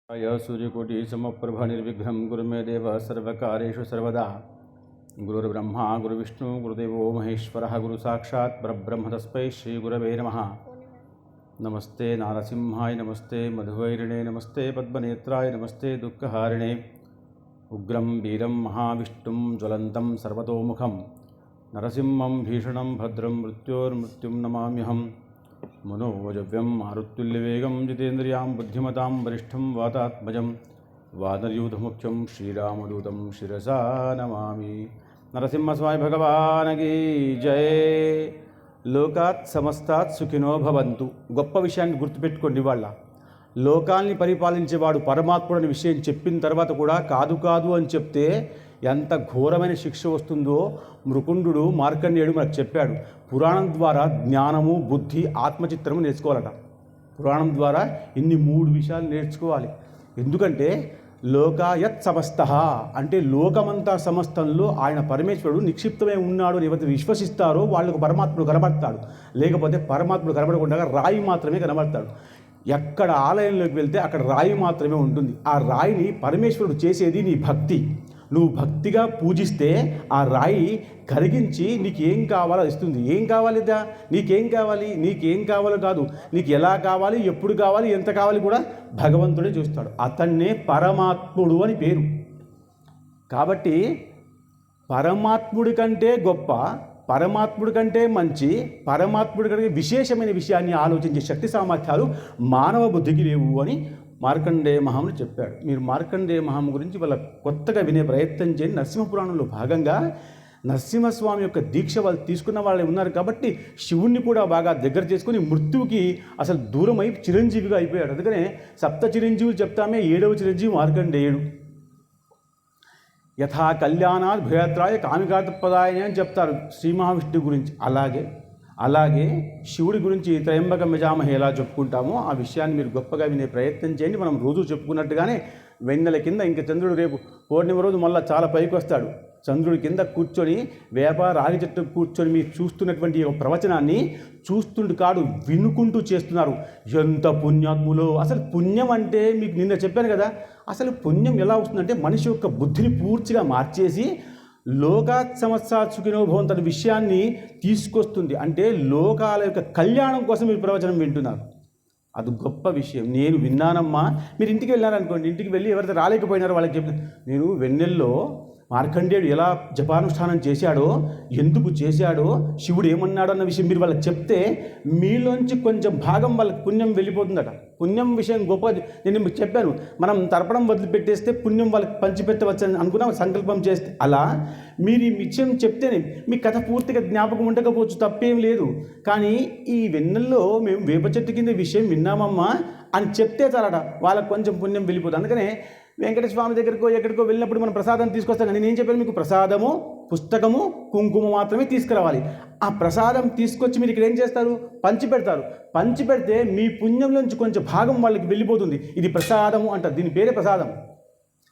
सूर्यकोटि समप्रभ निर्विघ्नं गुरु मे देव सर्वकारेषु सर्वदा। गुरुर्ब्रह्मा गुरुविष्णु गुरुदेवो महेश्वरः गुरु साक्षात् परब्रह्म तस्मै श्रीगुरवे नमः। नमस्ते नारसिंहाय नमस्ते मधुवैरिणे नमस्ते पद्मनेत्राय नमस्ते दुःखहारिणे। उग्रं वीरं महाविष्णुं ज्वलन्तं सर्वतोमुखं नरसिंहं भीषणं भद्रं मृत्योर्मृत्युं नमाम्यहम्। मनोवजव्यं मारुत्तुल्यवेगं जितेन्द्रियां बुद्धिमतां वरिष्ठं वातात्मजं वानरयूथमुख्यं श्रीरामदूतं शिरसा नमामि। नरसिंहस्वामी भगवान् की जय। లోకాత్ సమస్తాత్ సుఖినో భవంతు. గొప్ప విషయాన్ని గుర్తుపెట్టుకోండి. వాళ్ళ లోకాల్ని పరిపాలించేవాడు పరమాత్ముడు అనే విషయం చెప్పిన తర్వాత కూడా కాదు అని చెప్తే ఎంత ఘోరమైన శిక్ష వస్తుందో మృకుండు మార్కండేయుడు మనకు చెప్పాడు. పురాణం ద్వారా జ్ఞానము బుద్ధి ఆత్మచిత్రము నేర్చుకోవాలట. పురాణం ద్వారా ఇన్ని 3 విషయాలు నేర్చుకోవాలి. ఎందుకంటే లోకాయత్ సమస్త అంటే లోకమంతా సమస్తంలో ఆయన పరమేశ్వరుడు నిక్షిప్తమై ఉన్నాడు అని ఎవరైతే విశ్వసిస్తారో వాళ్ళకు పరమాత్ముడు కనబడతాడు. లేకపోతే పరమాత్ముడు కనబడకుండా రాయి మాత్రమే కనబడతాడు. ఎక్కడ ఆలయంలోకి వెళ్తే అక్కడ రాయి మాత్రమే ఉంటుంది. ఆ రాయిని పరమేశ్వరుడు చేసేది నీ భక్తి. నువ్వు భక్తిగా పూజిస్తే ఆ రాయి కరిగించి నీకు ఏం కావాలో ఇస్తుంది. ఏం కావాలిదా? నీకేం కావాలో కాదు, నీకు ఎలా కావాలి, ఎప్పుడు కావాలి, ఎంత కావాలి కూడా భగవంతుడే చూస్తాడు. అతన్నే పరమాత్ముడు అని పేరు. కాబట్టి పరమాత్ముడి కంటే గొప్ప, పరమాత్ముడి కంటే మంచి, పరమాత్ముడి కంటే విశేషమైన విషయాన్ని ఆలోచించే శక్తి సామర్థ్యాలు మానవ బుద్ధికి లేవు అని మార్కండేయ మహాముని చెప్పాడు. మీరు మార్కండేయ మహాము గురించి వాళ్ళ కొత్తగా వినే ప్రయత్నం చేయండి. నరసింహపురాణంలో భాగంగా నరసింహస్వామి యొక్క దీక్ష వాళ్ళు తీసుకున్న వాళ్ళే ఉన్నారు కాబట్టి శివుణ్ణి కూడా బాగా దగ్గర చేసుకుని మృత్యువుకి అసలు దూరమై చిరంజీవిగా అయిపోయాడు. అందుకనే 7 చిరంజీవులు చెప్తామే 7వ చిరంజీవి మార్కండేయుడు. యథా కళ్యాణాత్ భయత్రాయ కామికార్థపదాయ అని చెప్తారు శ్రీ మహావిష్ణువు గురించి. అలాగే శివుడి గురించి త్రయంబకం యజామహే ఎలా చెప్పుకుంటామో ఆ విషయాన్ని మీరు గొప్పగా వినే ప్రయత్నం చేయండి. మనం రోజు చెప్పుకున్నట్టుగానే వెన్నెల కింద ఇంకా చంద్రుడు రేపు పౌర్ణమి రోజు మళ్ళీ చాలా పైకి వస్తాడు. చంద్రుడి కింద కూర్చొని వేప రాగి చెట్టు కూర్చొని మీరు చూస్తున్నటువంటి ప్రవచనాన్ని చూస్తుండు కాడు వినుకుంటూ చేస్తున్నారు. ఎంత పుణ్యాత్ములో. అసలు పుణ్యం అంటే మీకు నిన్న చెప్పాను కదా, అసలు పుణ్యం ఎలా వస్తుందంటే మనిషి యొక్క బుద్ధిని పూర్తిగా మార్చేసి లోకాత్ సమస్తాత్ సుఖినో భవంతు అనే విషయాన్ని తీసుకొస్తుంది. అంటే లోకాల యొక్క కళ్యాణం కోసం మీరు ప్రవచనం వింటున్నారు. అది గొప్ప విషయం. నేను విన్నానమ్మా. మీరు ఇంటికి వెళ్ళారనుకోండి, ఇంటికి వెళ్ళి ఎవరైతే రాలేకపోయినారో వాళ్ళకి చెప్తాను, నేను వెన్నెల్లో మార్కండేయుడు ఎలా జపానుష్ఠానం చేశాడో, ఎందుకు చేశాడో, శివుడు ఏమన్నాడో అన్న విషయం మీరు వాళ్ళకి చెప్తే మీలోంచి కొంచెం భాగం వాళ్ళకి పుణ్యం వెళ్ళిపోతుందట. పుణ్యం విషయం గొప్పది. నేను మీకు చెప్పాను, మనం తర్పణం వదిలిపెట్టేస్తే పుణ్యం వాళ్ళకి పంచిపెట్టవచ్చని అనుకున్నాం సంకల్పం చేస్తే. అలా మీరు ఈ విషయం చెప్తేనే మీ కథ పూర్తిగా జ్ఞాపకం ఉండకపోవచ్చు, తప్పేం లేదు. కానీ ఈ వెన్నెల్లో మేము వేప చెట్టు కింద విషయం విన్నామమ్మా అని చెప్తే చాలట వాళ్ళకి కొంచెం పుణ్యం వెళ్ళిపోతుంది. అందుకనే వెంకటేశ్వర స్వామి దగ్గరకో ఎక్కడికో వెళ్ళినప్పుడు మనం ప్రసాదం తీసుకొస్తాం. కానీ నేను చెప్పాను మీకు, ప్రసాదము పుస్తకము కుంకుమ మాత్రమే తీసుకురావాలి. ఆ ప్రసాదం తీసుకొచ్చి మీరు ఇక్కడ ఏం చేస్తారు, పంచిపెడతారు. పంచిపెడితే మీ పుణ్యంలోంచి కొంచెం భాగం వాళ్ళకి వెళ్ళిపోతుంది. ఇది ప్రసాదము అంటారు. దీని పేరే ప్రసాదం.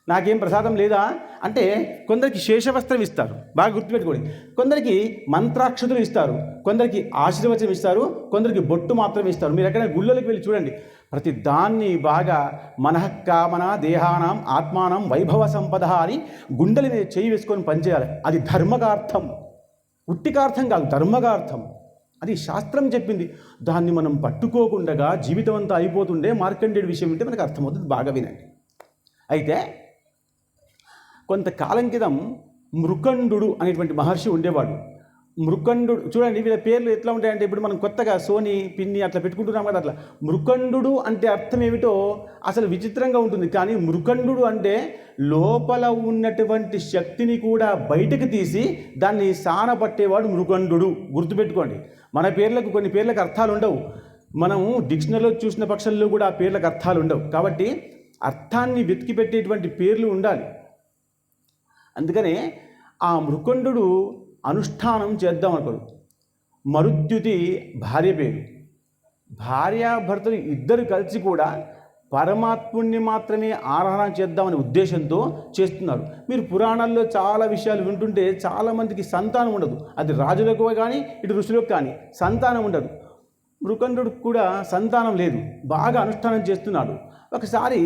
నాకేం ప్రసాదం లేదా అంటే కొందరికి శేషవస్త్రం ఇస్తారు, బాగా గుర్తుపెట్టుకోండి. కొందరికి మంత్రాక్షతులు ఇస్తారు, కొందరికి ఆశీర్వచనం ఇస్తారు, కొందరికి బొట్టు మాత్రమే ఇస్తారు. మీరు ఎక్కడైనా గుళ్ళోకి వెళ్ళి చూడండి, ప్రతి దాన్ని బాగా మనఃకామన దేహానాం ఆత్మానం వైభవ సంపద అని గుండెల మీద చేయి వేసుకొని పనిచేయాలి. అది ధర్మకార్థం, ఉట్టికార్థం కాదు, ధర్మకార్థం. అది శాస్త్రం చెప్పింది. దాన్ని మనం పట్టుకోకుండా జీవితం అంతా అయిపోతుండే మార్కండేయుడి విషయం వింటే మనకు అర్థమవుతుంది. బాగా వినండి. అయితే కొంతకాలం క్రితం మృకండు అనేటువంటి మహర్షి ఉండేవాడు. మృకండు చూడండి, వీళ్ళ పేర్లు ఎట్లా ఉంటాయంటే ఇప్పుడు మనం కొత్తగా సోని పిన్ని అట్లా పెట్టుకుంటున్నాం కదా, అట్లా మృకండు అంటే అర్థం ఏమిటో అసలు విచిత్రంగా ఉంటుంది. కానీ మృకండు అంటే లోపల ఉన్నటువంటి శక్తిని కూడా బయటకు తీసి దాన్ని సానపట్టేవాడు మృకండు. గుర్తుపెట్టుకోండి, మన పేర్లకు కొన్ని పేర్లకు అర్థాలు ఉండవు. మనము డిక్షనరీలో చూసిన పక్షంలో కూడా ఆ పేర్లకు అర్థాలు ఉండవు. కాబట్టి అర్థాన్ని వెతికి పెట్టేటువంటి పేర్లు ఉండాలి. అందుకనే ఆ మృకండు అనుష్ఠానం చేద్దాం అనుకోడు. మరుద్యుతి భార్య పేరు. భార్యాభర్తలు ఇద్దరు కలిసి కూడా పరమాత్ముడిని మాత్రమే ఆరాధన చేద్దామనే ఉద్దేశంతో చేస్తున్నారు. మీరు పురాణాల్లో చాలా విషయాలు వింటుంటే చాలామందికి సంతానం ఉండదు. అది రాజులకు కానీ ఇటు ఋషులకు కానీ సంతానం ఉండదు. మృకండు కూడా సంతానం లేదు, బాగా అనుష్ఠానం చేస్తున్నాడు. ఒకసారి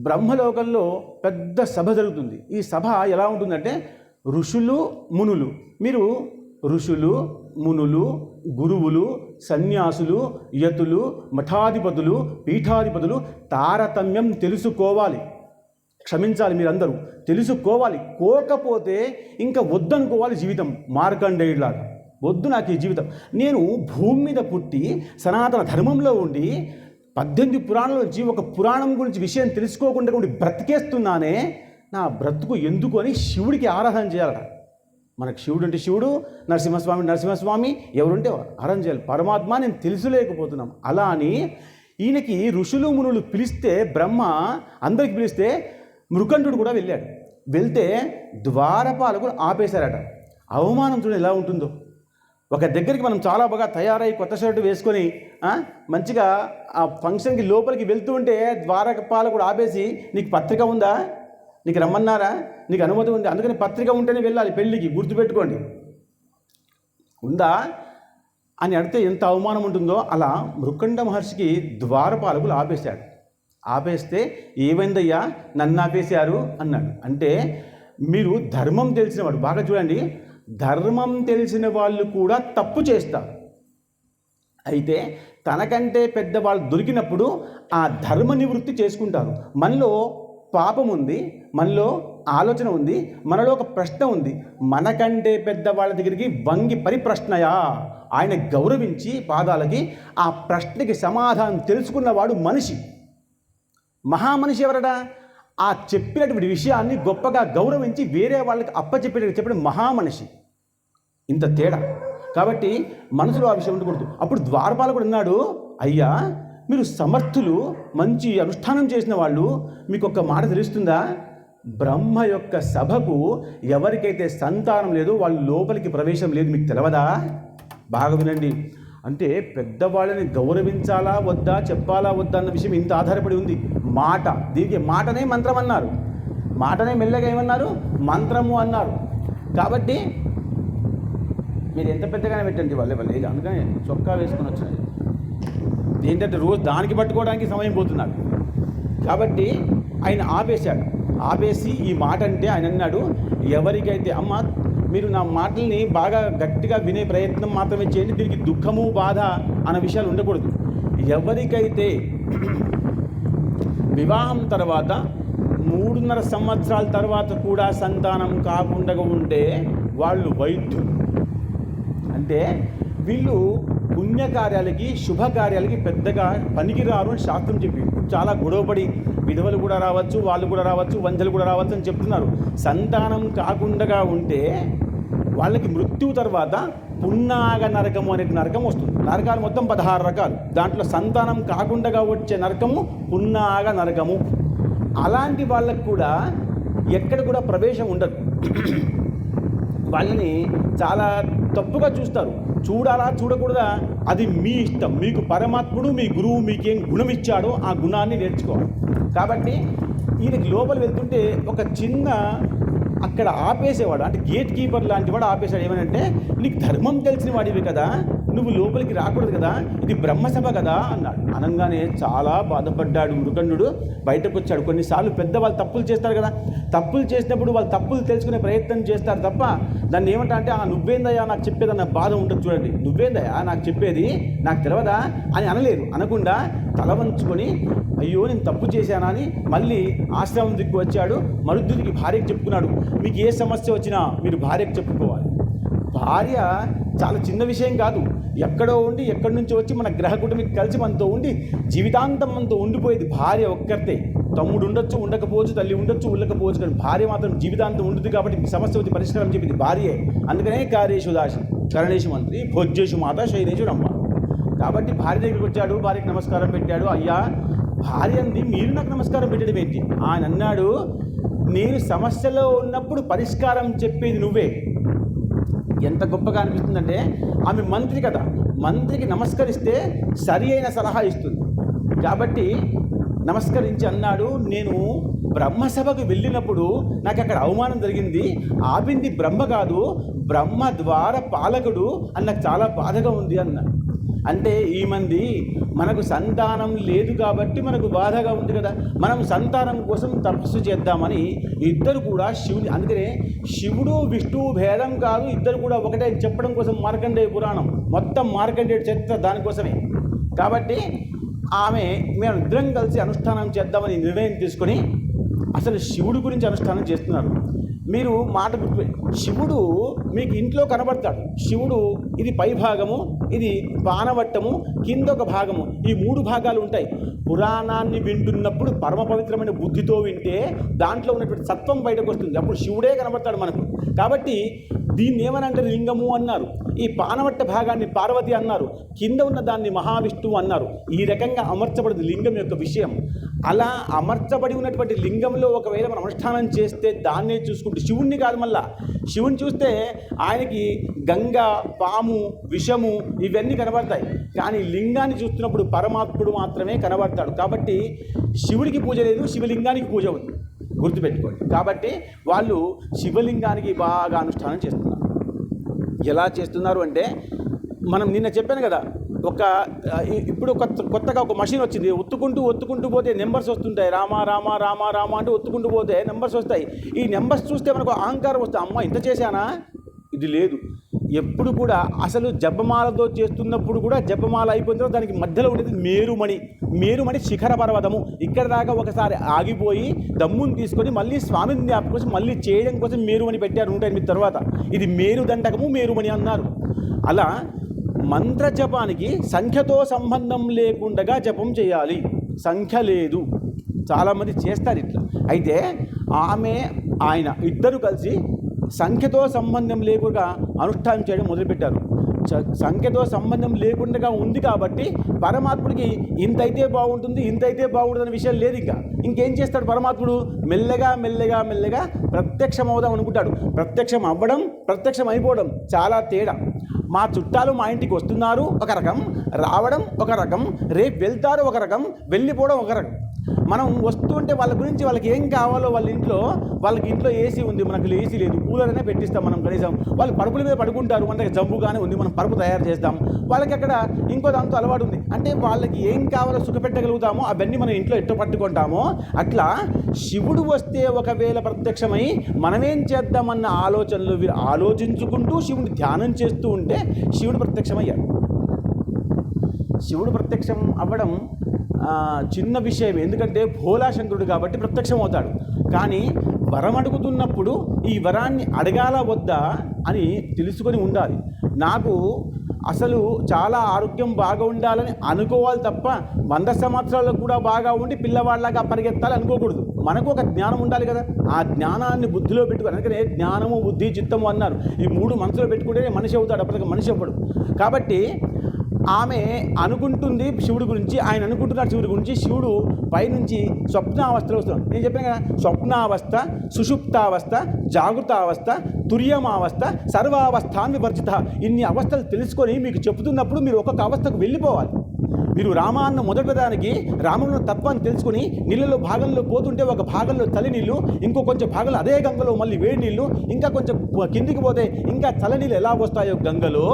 బ్రహ్మలోకంలో పెద్ద సభ జరుగుతుంది. ఈ సభ ఎలా ఉంటుందంటే ఋషులు మునులు, మీరు ఋషులు మునులు గురువులు సన్యాసులు యతులు మఠాధిపతులు పీఠాధిపతులు తారతమ్యం తెలుసుకోవాలి. క్షమించాలి, మీరందరూ తెలుసుకోవాలి. కోకపోతే ఇంకా వద్దనుకోవాలి జీవితం. మార్కండేయులాగా వద్దు నాకు ఈ జీవితం, నేను భూమి మీద పుట్టి సనాతన ధర్మంలో ఉండి 18 పురాణాల నుంచి ఒక పురాణం గురించి విషయం తెలుసుకోకుండా ఉండి బ్రతికేస్తున్నానే, నా బ్రతుకు ఎందుకు అని శివుడికి ఆరాధన చేయాలట. మనకు శివుడు అంటే శివుడు, నరసింహస్వామి ఎవరుంటే ఆరాధన చేయాలి. పరమాత్మ నేను తెలుసులేకపోతున్నాం. అలా అని ఈయనకి ఋషులు మునులు పిలిస్తే, బ్రహ్మ అందరికి పిలిస్తే మృకంఠుడు కూడా వెళ్ళాడు. వెళ్తే ద్వారపాలకులు ఆపేశారట. అవమానం చూడండి ఎలా ఉంటుందో. ఒక దగ్గరికి మనం చాలా బాగా తయారై కొత్త షర్టు వేసుకొని మంచిగా ఆ ఫంక్షన్కి లోపలికి వెళ్తూ ఉంటే ద్వారపాలకుడు ఆపేసి, నీకు పత్రిక ఉందా, నీకు రమ్మన్నారా, నీకు అనుమతి ఉంది, అందుకని పత్రిక ఉంటేనే వెళ్ళాలి పెళ్ళికి, గుర్తుపెట్టుకోండి, ఉందా అని అడిగితే ఎంత అవమానం ఉంటుందో. అలా మృకండ మహర్షికి ద్వారపాలకులు ఆపేశాడు. ఆపేస్తే ఏమైందయ్యా నన్ను ఆపేశారు అన్నాడు. అంటే మీరు ధర్మం తెలిసినవాడు, బాగా చూడండి, ధర్మం తెలిసిన వాళ్ళు కూడా తప్పు చేస్తారు. అయితే తనకంటే పెద్దవాళ్ళు దొరికినప్పుడు ఆ ధర్మ నివృత్తి చేసుకుంటారు. మనలో పాపం ఉంది, మనలో ఆలోచన ఉంది, మనలో ఒక ప్రశ్న ఉంది. మనకంటే పెద్దవాళ్ళ దగ్గరికి వంగి పరిప్రశ్నయా, ఆయన గౌరవించి పాదాలకి ఆ ప్రశ్నకి సమాధానం తెలుసుకున్నవాడు మనిషి. మహామనిషి ఎవరడా? ఆ చెప్పినటువంటి విషయాన్ని గొప్పగా గౌరవించి వేరే వాళ్ళకి అప్పచెప్పేటట్టు చెప్పిన మహామనిషి. ఇంత తేడా. కాబట్టి మనసులో ఆ విషయం ఉండకూడదు. అప్పుడు ద్వారపాలకుడు అన్నాడు, అయ్యా మీరు సమర్థులు, మంచి అనుష్ఠానం చేసిన వాళ్ళు, మీకు ఒక్క మాట తెలుస్తుందా? బ్రహ్మ యొక్క సభకు ఎవరికైతే సంతానం లేదో వాళ్ళు లోపలికి ప్రవేశం లేదు, మీకు తెలవదా? బాగా వినండి. అంటే పెద్దవాళ్ళని గౌరవించాలా వద్దా, చెప్పాలా వద్దా అన్న విషయం ఇంత ఆధారపడి ఉంది. మాట, దీనికి మాటనే మంత్రం అన్నారు, మాటనే మెల్లగా ఏమన్నారు, మంత్రము అన్నారు. కాబట్టి మీరు ఎంత పెద్దగానే పెట్టండి వాళ్ళే అందుకని చొక్కా వేసుకొని వచ్చినది ఏంటంటే రోజు దానికి పట్టుకోవడానికి సమయం పోతున్నారు. కాబట్టి ఆయన ఆపేశాడు. ఆపేసి ఈ మాట అంటే ఆయన అన్నాడు, ఎవరికైతే అమ్మ మీరు నా మాటల్ని బాగా గట్టిగా వినే ప్రయత్నం మాత్రమే చేయండి, దీనికి దుఃఖము బాధ అన్న విషయాలు ఉండకూడదు. ఎవరికైతే వివాహం తర్వాత 3.5 సంవత్సరాల తర్వాత కూడా సంతానం కాకుండా ఉంటే వాళ్ళు వైద్యులు. అంటే వీళ్ళు పుణ్యకార్యాలకి శుభకార్యాలకి పెద్దగా పనికిరారు అని శాస్త్రం చెప్పి చాలా గొడవపడి విధవలు కూడా రావచ్చు, వాళ్ళు కూడా రావచ్చు, వంజలు కూడా రావచ్చు అని చెప్తున్నారు. సంతానం కాకుండా ఉంటే వాళ్ళకి మృత్యు తర్వాత పున్నాగ నరకము అనే నరకం వస్తుంది. నరకాలు మొత్తం 16 రకాలు, దాంట్లో సంతానం కాకుండా వచ్చే నరకము పున్నాగ నరకము. అలాంటి వాళ్ళకు కూడా ఎక్కడ కూడా ప్రవేశం ఉండదు. వాళ్ళని చాలా తప్పుగా చూస్తారు. చూడాలా చూడకూడదా అది మీ ఇష్టం. మీకు పరమాత్ముడు మీ గురువు మీకేం గుణం ఇచ్చాడో ఆ గుణాన్ని నేర్చుకోవాలి. కాబట్టి ఈయనకి లోపల వెళ్తుంటే ఒక చిన్న అక్కడ ఆపేసేవాడు, అంటే గేట్ కీపర్ లాంటి వాడు ఆపేశాడు. ఏమనంటే, నీకు ధర్మం తెలిసిన వాడివి కదా, నువ్వు లోపలికి రాకూడదు కదా, ఇది బ్రహ్మసభ కదా అన్నాడు. అనగానే చాలా బాధపడ్డాడు మృకండు. బయటకు వచ్చాడు. కొన్నిసార్లు పెద్దవాళ్ళు తప్పులు చేస్తారు కదా, తప్పులు చేసినప్పుడు వాళ్ళు తప్పులు తెలుసుకునే ప్రయత్నం చేస్తారు తప్ప దాన్ని ఏమంటా అంటే నువ్వేందయ్యా నాకు చెప్పేది అన్న బాధ ఉంటుంది. చూడండి, నువ్వేందయ్యా నాకు చెప్పేది, నాకు తెలియదా అని అనలేదు. అనకుండా తల వంచుకొని అయ్యో నేను తప్పు చేశానా అని మళ్ళీ ఆశ్రమం దిక్కు వచ్చాడు. మరుద్దుడికి భార్యకు చెప్పుకున్నాడు, మీకు ఏ సమస్య వచ్చినా మీరు భార్యకు చెప్పుకోవాలి. భార్య చాలా చిన్న విషయం కాదు. ఎక్కడో ఉండి ఎక్కడి నుంచి వచ్చి మన గ్రహ కుటుంబకి కలిసి మనతో ఉండి జీవితాంతం మనతో ఉండిపోయేది భార్య ఒక్కరితే. తమ్ముడు ఉండొచ్చు, ఉండకపోవచ్చు, తల్లి ఉండొచ్చు, ఉండకపోవచ్చు, కానీ భార్య మాత్రం జీవితాంతం ఉంటుంది. కాబట్టి సమస్య వచ్చి పరిష్కారం చెప్పింది భార్యే. అందుకనే కార్యేషు దాసి కరణేషు మంత్రి భోజ్యేషు మాత శైలేషు రమ్మ. కాబట్టి భార్య దగ్గరికి వచ్చాడు, భార్యకి నమస్కారం పెట్టాడు. అయ్యా భార్య అంది, మీరు నాకు నమస్కారం పెట్టడం ఏంటి? ఆయన అన్నాడు, నేను సమస్యలో ఉన్నప్పుడు పరిష్కారం చెప్పేది నువ్వే. ఎంత గొప్పగా అనిపిస్తుందంటే, ఆమె మంత్రి కదా, మంత్రికి నమస్కరిస్తే సరి అయిన సలహా ఇస్తుంది. కాబట్టి నమస్కరించి అన్నాడు, నేను బ్రహ్మసభకు వెళ్ళినప్పుడు నాకు అక్కడ అవమానం జరిగింది, ఆపింది బ్రహ్మ కాదు, బ్రహ్మ ద్వార పాలకుడు అని నాకు చాలా బాధగా ఉంది అన్నాడు. అంటే ఈ మంది మనకు సంతానం లేదు కాబట్టి మనకు బాధగా ఉంది కదా, మనం సంతానం కోసం తపస్సు చేద్దామని ఇద్దరు కూడా శివుని, అందుకనే శివుడు విష్ణువు భేదం కాదు, ఇద్దరు కూడా ఒకటే చెప్పడం కోసం మార్కండేయ పురాణం మొత్తం మార్కండేయ చరిత్ర దానికోసమే. కాబట్టి మేము ఇద్దరం కలిసి అనుష్ఠానం చేద్దామని నిర్ణయం తీసుకొని అసలు శివుడి గురించి అనుష్ఠానం చేస్తున్నారు. మీరు మాట గుర్తు, శివుడు మీకు ఇంట్లో కనబడతాడు. శివుడు ఇది పై భాగము, ఇది పానవట్టము, కింద ఒక భాగము, ఈ 3 భాగాలు ఉంటాయి. పురాణాన్ని వింటున్నప్పుడు పరమ పవిత్రమైన బుద్ధితో వింటే దాంట్లో ఉన్నటువంటి సత్వం బయటకు వస్తుంది, అప్పుడు శివుడే కనబడతాడు మనకు. కాబట్టి దీన్ని ఏమనంటే లింగము అన్నారు, ఈ పానవట్ట భాగాన్ని పార్వతి అన్నారు, కింద ఉన్న దాన్ని మహావిష్ణువు అన్నారు. ఈ రకంగా అమర్చబడింది లింగం యొక్క విషయం. అలా అమర్చబడి ఉన్నటువంటి లింగంలో ఒకవేళ మనం అనుష్ఠానం చేస్తే దాన్నే చూసుకుంటూ, శివుణ్ణి కాదు, మళ్ళా శివుని చూస్తే ఆయనకి గంగ, పాము, విషము ఇవన్నీ కనబడతాయి, కానీ లింగాన్ని చూస్తున్నప్పుడు పరమాత్ముడు మాత్రమే కనబడతాడు. కాబట్టి శివుడికి పూజ లేదు, శివలింగానికి పూజ ఉంది, గుర్తుపెట్టుకోండి. కాబట్టి వాళ్ళు శివలింగానికి బాగా అనుష్ఠానం చేస్తున్నారు. ఎలా చేస్తున్నారు అంటే, మనం నిన్న చెప్పాను కదా, ఇప్పుడు కొత్తగా ఒక మషిన్ వచ్చింది, ఒత్తుకుంటూ పోతే నెంబర్స్ వస్తుంటాయి, రామ రామ రామ రామ అంటూ ఒత్తుకుంటూ పోతే నెంబర్స్ వస్తాయి. ఈ నెంబర్స్ చూస్తే మనకు అహంకారం వస్తుంది, అమ్మ ఇంత చేశానా, ఇది లేదు. ఎప్పుడు కూడా అసలు జపమాలతో చేస్తున్నప్పుడు కూడా జపమాల అయిపోయిన తర్వాత దానికి మధ్యలో ఉండేది మేరుమణి శిఖర పర్వతము. ఇక్కడ దాకా ఒకసారి ఆగిపోయి దమ్ముని తీసుకొని మళ్ళీ స్వామిని జ్ఞాపకం కోసం మళ్ళీ చేయడం కోసం మేరుమణి పెట్టారు 108 తర్వాత. ఇది మేరుదండకము, మేరుమణి అన్నారు. అలా మంత్ర జపానికి సంఖ్యతో సంబంధం లేకుండా జపం చేయాలి, సంఖ్య లేదు. చాలామంది చేస్తారు ఇట్లా. అయితే ఆయన ఇద్దరు కలిసి సంఖ్యతో సంబంధం లేకుండా అనుష్ఠానం చేయడం మొదలుపెట్టారు. సంఖ్యతో సంబంధం లేకుండా ఉంది కాబట్టి పరమాత్ముడికి ఇంతైతే బాగుంటుంది, ఇంతైతే బాగుంటుంది అనే విషయం లేదు. ఇంకేం చేస్తాడు పరమాత్ముడు, మెల్లగా ప్రత్యక్షం అవుదాం అనుకుంటాడు. ప్రత్యక్షం అవ్వడం, ప్రత్యక్షం అయిపోవడం చాలా తేడా. మా చుట్టాలు మా ఇంటికి వస్తున్నారు ఒక రకం, రావడం ఒక రకం, రేపు వెళ్తారు ఒక రకం, వెళ్ళిపోవడం ఒక రకం. మనం వస్తుంటే వాళ్ళ గురించి వాళ్ళకి ఏం కావాలో వాళ్ళకి ఇంట్లో ఏసీ ఉంది, మనకు ఏసీ లేదు, కూలర్ అనే పెట్టిస్తాం మనం కనీసం. వాళ్ళు పరుపుల మీద పడుకుంటారు, మన దగ్గర జంబుగానే ఉంది, మనం పరుపు తయారు చేస్తాం. వాళ్ళకి అక్కడ ఇంకో దాంతో అలవాటు ఉంది, అంటే వాళ్ళకి ఏం కావాలో సుఖపెట్టగలుగుతామో అవన్నీ మనం ఇంట్లో ఎట్ట పట్టుకుంటామో అట్లా శివుడు వస్తే ఒకవేళ ప్రత్యక్షమై మనమేం చేద్దామన్న ఆలోచనలు వీరు ఆలోచించుకుంటూ శివుడిని ధ్యానం చేస్తూ ఉంటే శివుడు ప్రత్యక్షమయ్యాడు. శివుడు ప్రత్యక్షం అవ్వడం చిన్న విషయం, ఎందుకంటే భోలాశంకరుడు కాబట్టి ప్రత్యక్షం అవుతాడు. కానీ వరం అడుగుతున్నప్పుడు ఈ వరాన్ని అడగాల వద్దా అని తెలుసుకొని ఉండాలి. నాకు అసలు చాలా ఆరోగ్యం బాగా ఉండాలని అనుకోవాలి తప్ప 100 సంవత్సరాలకు కూడా బాగా ఉండి పిల్లవాళ్ళగా పరిగెత్తాలి అనుకోకూడదు. మనకు ఒక జ్ఞానం ఉండాలి కదా, ఆ జ్ఞానాన్ని బుద్ధిలో పెట్టుకోవాలి. అందుకనే జ్ఞానము, బుద్ధి, చిత్తము అన్నారు. ఈ 3 మనసులో పెట్టుకుంటేనే మనిషి అవుతాడు, అప్పటికి మనిషి అవ్వడు. కాబట్టి ఆమె అనుకుంటుంది శివుడి గురించి, ఆయన అనుకుంటున్నాడు శివుడి గురించి. శివుడు పైనుంచి స్వప్నావస్థలో వస్తున్నాడు. నేను చెప్పాను కదా, స్వప్నావస్థ, సుషుప్తావస్థ, జాగృతావస్థ, తుర్యమావస్థ, సర్వావస్థాన్ని వర్జిత. ఇన్ని అవస్థలు తెలుసుకొని మీకు చెబుతున్నప్పుడు మీరు ఒక్కొక్క అవస్థకు వెళ్ళిపోవాలి. మీరు రామాన్న మొదటి దానికి రామంలో తత్వాన్ని తెలుసుకుని నీళ్ళలో భాగంలో పోతుంటే ఒక భాగంలో చలి నీళ్ళు, ఇంకో కొంచెం భాగంలో అదే గంగలో మళ్ళీ వేడి నీళ్ళు, ఇంకా కొంచెం కిందికి పోతే ఇంకా చల్లనీళ్ళు ఎలా వస్తాయో గంగలో,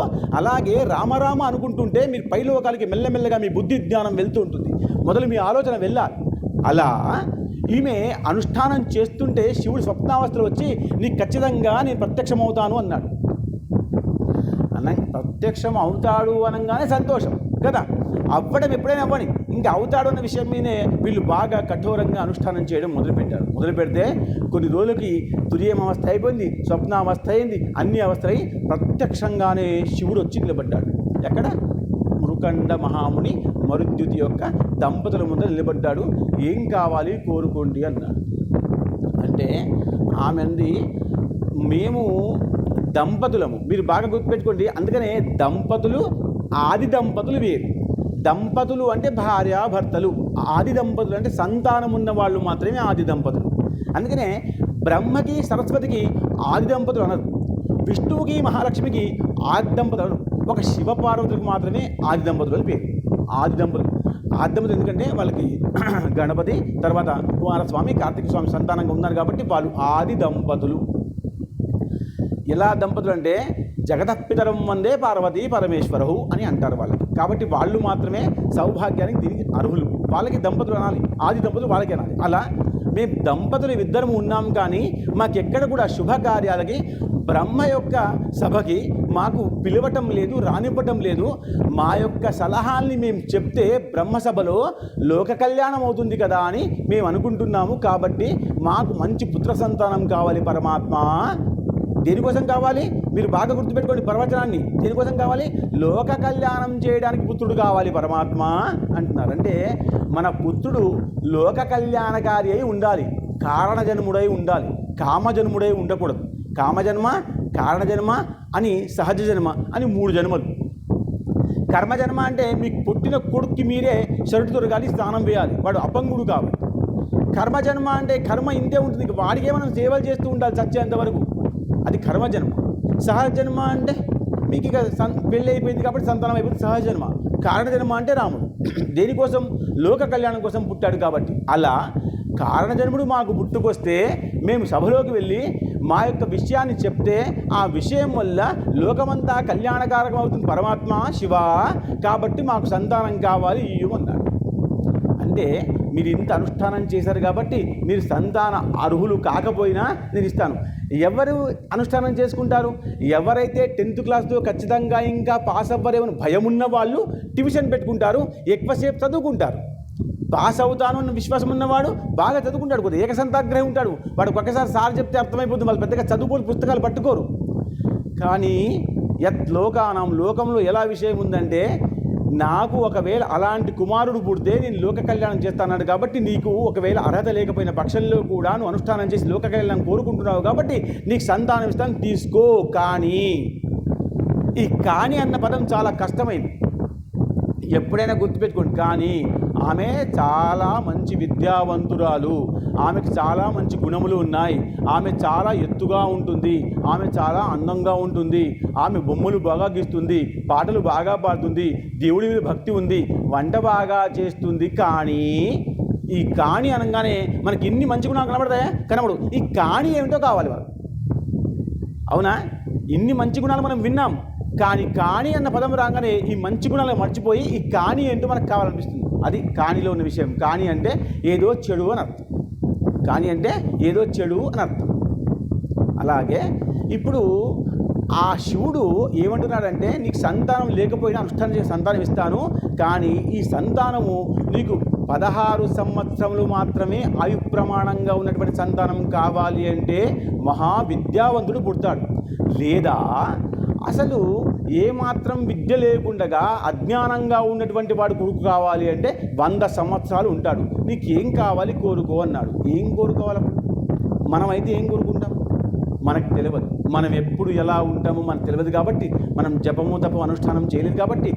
అలాగే రామరామ అనుకుంటుంటే మీరు పైలోకాలకి మెల్లమెల్లగా మీ బుద్ధి జ్ఞానం వెళ్తూ ఉంటుంది. మొదలు మీ ఆలోచన వెళ్ళాలి. అలా ఈమె అనుష్ఠానం చేస్తుంటే శివుడు స్వప్నావస్థలో వచ్చి నీకు ఖచ్చితంగా నేను ప్రత్యక్షమవుతాను అన్నాడు. ప్రత్యక్షం అవుతాడు అనగానే సంతోషం కదా, అవ్వడం ఎప్పుడైనా అవ్వని, ఇంకా అవుతాడు అన్న విషయం మీదే వీళ్ళు బాగా కఠోరంగా అనుష్ఠానం చేయడం మొదలు పెడితే కొన్ని రోజులకి తుర్యమావస్థ అయిపోయింది, స్వప్నావస్థ అయింది, అన్ని అవస్థలై ప్రత్యక్షంగానే శివుడు వచ్చి నిలబడ్డాడు. ఎక్కడ? మృకండ మహాముని మరుద్యుతి యొక్క దంపతుల ముందు నిలబడ్డాడు. ఏం కావాలి కోరుకోండి అన్నాడు. అంటే ఆమె అంది, మేము దంపతులము, మీరు బాగా గుర్తుపెట్టుకోండి. అందుకనే దంపతులు, ఆది దంపతులు వేరు. దంపతులు అంటే భార్యాభర్తలు, ఆది దంపతులు అంటే సంతానం ఉన్న వాళ్ళు మాత్రమే ఆది దంపతులు. అందుకనే బ్రహ్మకి సరస్వతికి ఆది దంపతులు అనరు, విష్ణువుకి మహాలక్ష్మికి ఆది దంపతులు అనరు. ఒక శివపార్వతులకు మాత్రమే ఆది దంపతులు అని పేరు. ఆది దంపతులు ఎందుకంటే వాళ్ళకి గణపతి తర్వాత కుమారస్వామి, కార్తీక స్వామి సంతానంగా ఉన్నారు కాబట్టి వాళ్ళు ఆది దంపతులు. ఎలా దంపతులు అంటే జగతపితరం వందే పార్వతీ పరమేశ్వరహు అని అంటారు వాళ్ళకి. కాబట్టి వాళ్ళు మాత్రమే సౌభాగ్యానికి దీనికి అర్హులు. వాళ్ళకి దంపతులు అనాలి, ఆది దంపతులు వాళ్ళకి అనాలి. అలా మేము దంపతులు ఇద్దరము ఉన్నాం, కానీ మాకెక్కడ కూడా శుభకార్యాలకి బ్రహ్మ యొక్క సభకి మాకు పిలవటం లేదు, రానివ్వటం లేదు. మా యొక్క సలహాల్ని మేము చెప్తే బ్రహ్మసభలో లోక కళ్యాణం అవుతుంది కదా అని మేము అనుకుంటున్నాము. కాబట్టి మాకు మంచి పుత్ర సంతానం కావాలి పరమాత్మ. దేనికోసం కావాలి? మీరు బాగా గుర్తుపెట్టుకోండి ప్రవచనాన్ని. దేనికోసం కావాలి? లోక కళ్యాణం చేయడానికి పుత్రుడు కావాలి పరమాత్మ అంటున్నారు. అంటే మన పుత్రుడు లోక కళ్యాణకారి అయి ఉండాలి, కారణజన్ముడై ఉండాలి, కామజన్ముడై ఉండకూడదు. కామజన్మ, కారణజన్మ అని సహజ జన్మ అని 3 జన్మలు. కర్మజన్మ అంటే మీకు పుట్టిన కొడుక్కి మీరే షరుటు దొరకాలి, స్నానం వేయాలి, వాడు అపంగుడు కావాలి. కర్మజన్మ అంటే కర్మ ఇంతే ఉంటుంది, వాడికే మనం సేవలు చేస్తూ ఉండాలి చచ్చేంతవరకు, అది కర్మజన్మ. సహజ జన్మ అంటే మీకు ఇక పెళ్ళి అయిపోయింది కాబట్టి సంతానం అయిపోయింది, సహజ జన్మ. కారణజన్మ అంటే రాముడు దేనికోసం? లోక కళ్యాణం కోసం పుట్టాడు కాబట్టి. అలా కారణజన్ముడు మాకు పుట్టుకొస్తే మేము సభలోకి వెళ్ళి మా యొక్క విషయాన్ని చెప్తే ఆ విషయం వల్ల లోకమంతా కళ్యాణకారకం అవుతుంది పరమాత్మ శివ. కాబట్టి మాకు సంతానం కావాలి అన్నారు. అంటే మీరు ఇంత అనుష్ఠానం చేశారు కాబట్టి మీరు సంతాన అర్హులు కాకపోయినా నేను ఇస్తాను. ఎవరు అనుష్ఠానం చేసుకుంటారు? ఎవరైతే 10th క్లాస్లో ఖచ్చితంగా ఇంకా పాస్ అవ్వరేమని భయం ఉన్న వాళ్ళు ట్యూషన్ పెట్టుకుంటారు, ఎక్కువసేపు చదువుకుంటారు. పాస్ అవుతాను అన్న విశ్వాసం ఉన్నవాడు బాగా చదువుకుంటాడు, కొద్దిగా ఏకసంతాగ్రహం ఉంటాడు. వాడు ఒక్కసారి సార్ చెప్తే అర్థమైపోతుంది, వాళ్ళు పెద్దగా చదువుకోని పుస్తకాలు పట్టుకోరు. కానీ యత్ లోకానం, లోకంలో ఎలా విషయం ఉందంటే, నాకు ఒకవేళ అలాంటి కుమారుడు పుడితే నేను లోక కళ్యాణం చేస్తాన్నాడు కాబట్టి నీకు ఒకవేళ అర్హత లేకపోయిన పక్షంలో కూడా నువ్వు అనుష్ఠానం చేసి లోక కళ్యాణం కోరుకుంటున్నావు కాబట్టి నీకు సంతానం ఇస్తాను, తీసుకో. కానీ ఈ కానీ అన్న పదం చాలా కష్టమైంది, ఎప్పుడైనా గుర్తుపెట్టుకోండి. కానీ ఆమె చాలా మంచి విద్యావంతురాలు, ఆమెకు చాలా మంచి గుణములు ఉన్నాయి, ఆమె చాలా ఎత్తుగా ఉంటుంది, ఆమె చాలా అందంగా ఉంటుంది, ఆమె బొమ్మలు బాగా గీస్తుంది, పాటలు బాగా పాడుతుంది, దేవుడి మీద భక్తి ఉంది, వంట బాగా చేస్తుంది. కానీ ఈ కానీ అనగానే మనకి ఇన్ని మంచి గుణాలు కనబడతాయా? కనబడు. ఈ కానీ ఏమిటో కావాలి వాళ్ళు. అవునా? ఇన్ని మంచి గుణాలు మనం విన్నాం, కానీ అన్న పదం రాగానే ఈ మంచి గుణాలు మర్చిపోయి ఈ కానీ ఏంటో మనకు కావాలనిపిస్తుంది. అది కానిలో ఉన్న విషయం. కానీ అంటే ఏదో చెడు అని అర్థం. కానీ అంటే ఏదో చెడు అని అర్థం. అలాగే ఇప్పుడు ఆ శివుడు ఏమంటున్నాడంటే, నీకు సంతానం లేకపోయినా అనుష్ఠానం చేసి సంతానం ఇస్తాను, కానీ ఈ సంతానము నీకు 16 సంవత్సరములు మాత్రమే ఆయు ప్రమాణంగా ఉన్నటువంటి సంతానం కావాలి అంటే మహావిద్యావంతుడు పుడతాడు. లేదా అసలు ఏమాత్రం విద్య లేకుండా అజ్ఞానంగా ఉన్నటువంటి వాడు కొడుకు కావాలి అంటే 100 సంవత్సరాలు ఉంటాడు. నీకేం కావాలి కోరుకో అన్నాడు. ఏం కోరుకోవాలి? మనమైతే ఏం కోరుకుంటాం? మనకు తెలియదు. మనం ఎప్పుడు ఎలా ఉంటామో మనకు తెలియదు కాబట్టి మనం జపము తపము అనుష్ఠానం చేయలేదు కాబట్టి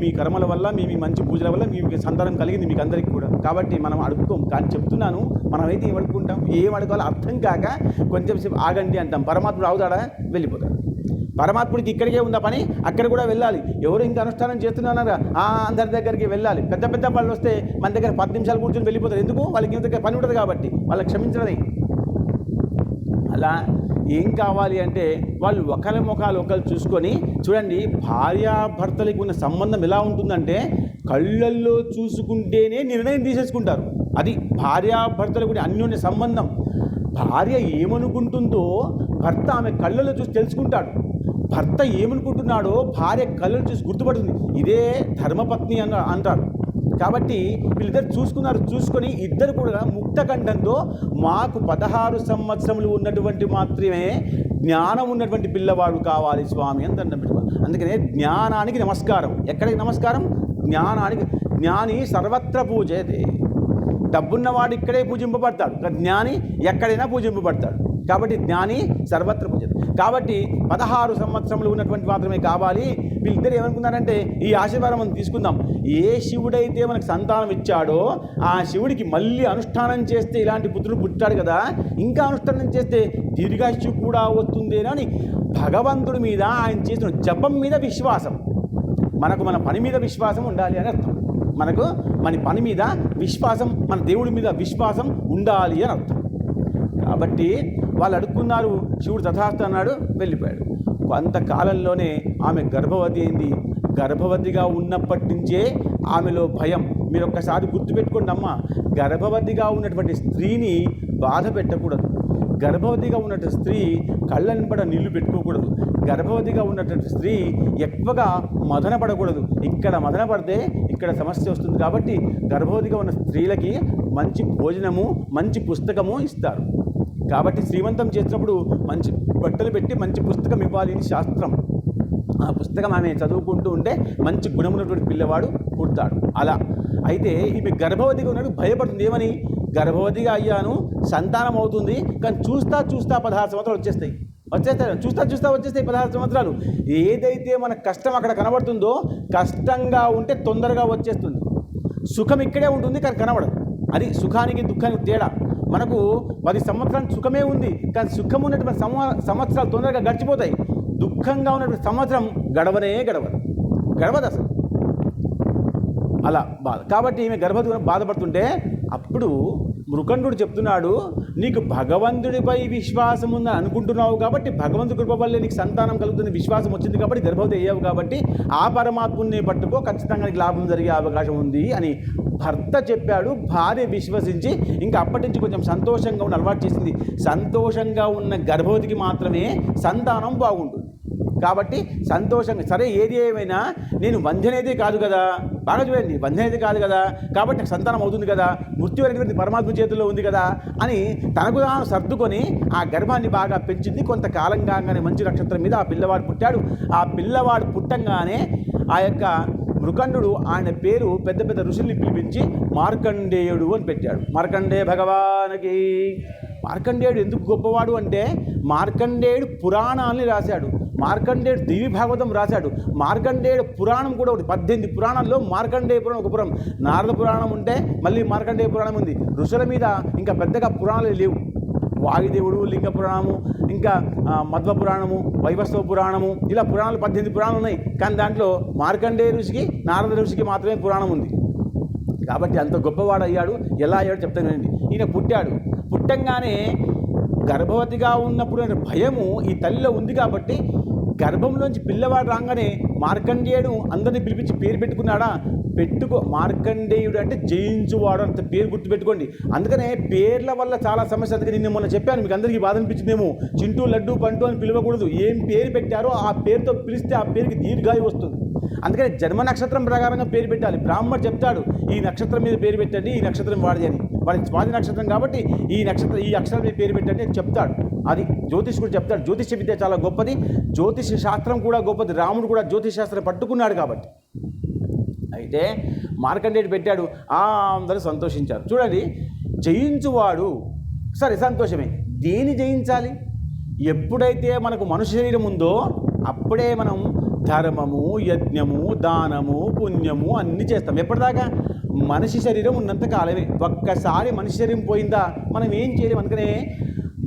మీ కర్మల వల్ల మీ మంచి పూజల వల్ల మీకు సంతానం కలిగింది మీకు అందరికీ కూడా. కాబట్టి మనం అడుక్కోం. కానీ చెప్తున్నాను, మనమైతే ఏం అడుక్కుంటాం? ఏం అడగాలో అర్థం కాక కొంచెం సేపు ఆగండి అంటాం. పరమాత్ముడు అవుతాడా? వెళ్ళిపోతాడు. పరమాత్ముడికి ఇక్కడికే ఉందా పని, అక్కడ కూడా వెళ్ళాలి. ఎవరు ఇంకా అనుష్ఠానం చేస్తున్నారా అందరి దగ్గరికి వెళ్ళాలి. పెద్ద పెద్ద వాళ్ళు వస్తే మన దగ్గర 10 నిమిషాలు కూర్చొని వెళ్ళిపోతారు. ఎందుకు? వాళ్ళకి ఇంత పని ఉంటుంది కాబట్టి, వాళ్ళకి క్షమించడమే. అలా ఏం కావాలి అంటే వాళ్ళు ఒకరి ముఖాలు ఒకరు చూసుకొని, చూడండి భార్యాభర్తలకు ఉన్న సంబంధం ఎలా ఉంటుందంటే కళ్ళల్లో చూసుకుంటేనే నిర్ణయం తీసేసుకుంటారు. అది భార్యాభర్తలకు అన్యోన్య సంబంధం. భార్య ఏమనుకుంటుందో భర్త ఆమె కళ్ళల్లో చూసి తెలుసుకుంటాడు. భర్త ఏమనుకుంటున్నాడో భార్య కళ్ళను చూసి గుర్తుపడుతుంది. ఇదే ధర్మపత్ని అంటారు. కాబట్టి వీళ్ళిద్దరు చూసుకొని ఇద్దరు కూడా ముక్తకంఠంతో మాకు 16 సంవత్సరములు ఉన్నటువంటి మాత్రమే జ్ఞానం ఉన్నటువంటి పిల్లవాడు కావాలి స్వామి అని దండం పెట్టుకోవాలి. అందుకనే జ్ఞానానికి నమస్కారం. ఎక్కడికి నమస్కారం? జ్ఞానానికి. జ్ఞాని సర్వత్ర పూజతే. డబ్బున్నవాడు ఇక్కడే పూజింపబడతాడు, జ్ఞాని ఎక్కడైనా పూజింపబడతాడు. కాబట్టి జ్ఞాని సర్వత్ర పూజ. కాబట్టి 16 సంవత్సరములు ఉన్నటువంటి మాత్రమే కావాలి. వీళ్ళిద్దరు ఏమనుకున్నారంటే, ఈ ఆశీర్వాదం మనం తీసుకుందాం. ఏ శివుడైతే మనకు సంతానం ఇచ్చాడో ఆ శివుడికి మళ్ళీ అనుష్ఠానం చేస్తే ఇలాంటి పుత్రుడు పుట్టాడు కదా, ఇంకా అనుష్ఠానం చేస్తే దీర్ఘాయుష్యు కూడా వస్తుందేనని భగవంతుడి మీద ఆయన చేసిన జపం మీద విశ్వాసం. మనకు మన పని మీద విశ్వాసం ఉండాలి అని అర్థం. మనకు మన పని మీద విశ్వాసం, మన దేవుడి మీద విశ్వాసం ఉండాలి అని అర్థం. కాబట్టి వాళ్ళు అడుక్కున్నారు. శివుడు తథాస్తు అన్నాడు, వెళ్ళిపోయాడు. కొంతకాలంలోనే ఆమె గర్భవతి అయింది. గర్భవతిగా ఉన్నప్పటి నుంచే ఆమెలో భయం. మీరు ఒక్కసారి గుర్తుపెట్టుకోండి అమ్మ, గర్భవతిగా ఉన్నటువంటి స్త్రీని బాధ పెట్టకూడదు. గర్భవతిగా ఉన్నటువంటి స్త్రీ కళ్ళనింపడ నీళ్లు పెట్టుకోకూడదు. గర్భవతిగా ఉన్నటువంటి స్త్రీ ఎక్కువగా మదన పడకూడదు. ఇక్కడ మదన పడితే ఇక్కడ సమస్య వస్తుంది. కాబట్టి గర్భవతిగా ఉన్న స్త్రీలకి మంచి భోజనము, మంచి పుస్తకము ఇస్తారు. కాబట్టి శ్రీమంతం చేసినప్పుడు మంచి బట్టలు పెట్టి మంచి పుస్తకం ఇవ్వాలి అని శాస్త్రం. ఆ పుస్తకం ఆమె చదువుకుంటూ ఉంటే మంచి గుణమున్నటువంటి పిల్లవాడు పుడతాడు. అలా అయితే ఈమె గర్భవతిగా ఉన్నాడు, భయపడుతుంది. ఏమని? గర్భవతిగా అయ్యాను, సంతానం అవుతుంది, కానీ చూస్తా 16 సంవత్సరాలు వచ్చేస్తాయి. చూస్తా వచ్చేస్తాయి 16 సంవత్సరాలు. ఏదైతే మన కష్టం అక్కడ కనబడుతుందో, కష్టంగా ఉంటే తొందరగా వచ్చేస్తుంది. సుఖం ఇక్కడే ఉంటుంది కానీ కనబడదు. అది సుఖానికి దుఃఖానికి తేడా. మనకు 10 సంవత్సరాలు సుఖమే ఉంది, కానీ సుఖం ఉన్నటువంటి సంవత్సరాలు తొందరగా గడిచిపోతాయి. దుఃఖంగా ఉన్నటువంటి సంవత్సరం గడవదు అసలు. అలా బాధ. కాబట్టి ఈమె గర్భవతి బాధపడుతుంటే అప్పుడు మృకండుడు చెప్తున్నాడు, నీకు భగవంతుడిపై విశ్వాసం ఉందని అనుకుంటున్నావు కాబట్టి, భగవంతుడి కృప వల్లే నీకు సంతానం కలుగుతుంది విశ్వాసం వచ్చింది కాబట్టి గర్భవతి అయ్యావు కాబట్టి ఆ పరమాత్ముని పట్టుకో, ఖచ్చితంగా నీకు లాభం జరిగే అవకాశం ఉంది అని భర్త చెప్పాడు. భార్య విశ్వసించి ఇంకా అప్పటి నుంచి కొంచెం సంతోషంగా ఉన్న అలవాటు చేసింది. సంతోషంగా ఉన్న గర్భవతికి మాత్రమే సంతానం బాగుంటుంది. కాబట్టి సంతోషంగా, సరే ఏది ఏమైనా నేను వంధ్యనైతే కాదు కదా, బాగా చూడండి, వంధ్యనైతే కాదు కదా, కాబట్టి సంతానం అవుతుంది కదా, మృత్యు అనేటువంటి పరమాత్మ చేతుల్లో ఉంది కదా అని తనకు తాను సర్దుకొని ఆ గర్భాన్ని బాగా పెంచింది. కొంతకాలం కాగానే మంచి నక్షత్రం మీద ఆ పిల్లవాడు పుట్టాడు. ఆ పిల్లవాడు పుట్టంగానే ఆ యొక్క మృకండు ఆయన పేరు పెద్ద పెద్ద ఋషుల్ని పిలిపించి మార్కండేయుడు అని పెట్టాడు. మార్కండేయ భగవానికి. మార్కండేయుడు ఎందుకు గొప్పవాడు అంటే, మార్కండేయుడు పురాణాలని రాశాడు. మార్కండేయుడు దివి భాగవతం రాశాడు. మార్కండేయుడు పురాణం కూడా ఒకటి, 18 పురాణాల్లో మార్కండేయ పురాణం ఒక పురాణం. నారద పురాణం ఉంటే మళ్ళీ మార్కండేయ పురాణం ఉంది. ఋషుల మీద ఇంకా పెద్దగా పురాణాలు లేవు. వాయుదేవుడు, లింగ పురాణము, ఇంకా మధ్వ పురాణము, వైవస్వ పురాణము, ఇలా పురాణాలు 18 పురాణాలు ఉన్నాయి. కానీ దాంట్లో మార్కండేయ ఋషికి, నారద ఋషికి మాత్రమే పురాణం ఉంది. కాబట్టి అంత గొప్పవాడు అయ్యాడు. ఎలా అయ్యాడు చెప్తానండి. ఈయన పుట్టాడు. పుట్టంగానే గర్భవతిగా ఉన్నప్పుడు భయము ఈ తల్లిలో ఉంది కాబట్టి, గర్భంలోంచి పిల్లవాడు రాగానే మార్కండేయుడు అందరినీ పిలిపించి పేరు పెట్టుకున్నాడా? మార్కండేయుడు అంటే జయించువాడు అంత పేరు గుర్తుపెట్టుకోండి. అందుకనే పేర్ల వల్ల చాలా సమస్య. అందుకే నేను మొన్న చెప్పాను, మీకు అందరికీ బాధ అనిపించిందేమో, చింటూ, లడ్డు, పంటు అని పిలవకూడదు. ఏం పేరు పెట్టారో ఆ పేరుతో పిలిస్తే ఆ పేరుకి దీర్ఘాయు వస్తుంది. అందుకని జన్మ నక్షత్రం ప్రకారంగా పేరు పెట్టాలి. బ్రాహ్మణుడు చెప్తాడు, ఈ నక్షత్రం మీద పేరు పెట్టండి, ఈ నక్షత్రం వాడి అని. వాడి స్వాతి నక్షత్రం కాబట్టి ఈ అక్షరం మీద పేరు పెట్టండి అని చెప్తాడు. అది జ్యోతిష్కుడు చెప్తాడు. జ్యోతిష విద్య చాలా గొప్పది, జ్యోతిష శాస్త్రం కూడా గొప్పది. రాముడు కూడా జ్యోతిష శాస్త్రం పట్టుకున్నాడు కాబట్టి. అయితే మార్కండేయుడు పెట్టాడు. అందరూ సంతోషించారు. చూడండి, జయించువాడు, సరే సంతోషమే. దేని జయించాలి? ఎప్పుడైతే మనకు మనుష్య శరీరం ఉందో అప్పుడే మనం ధర్మము, యజ్ఞము, దానము, పుణ్యము అన్నీ చేస్తాం. ఎప్పటిదాకా? మనిషి శరీరం ఉన్నంత కాలమే. ఒక్కసారి మనిషి శరీరం పోయిందా మనం ఏం చేయలేము. అందుకనే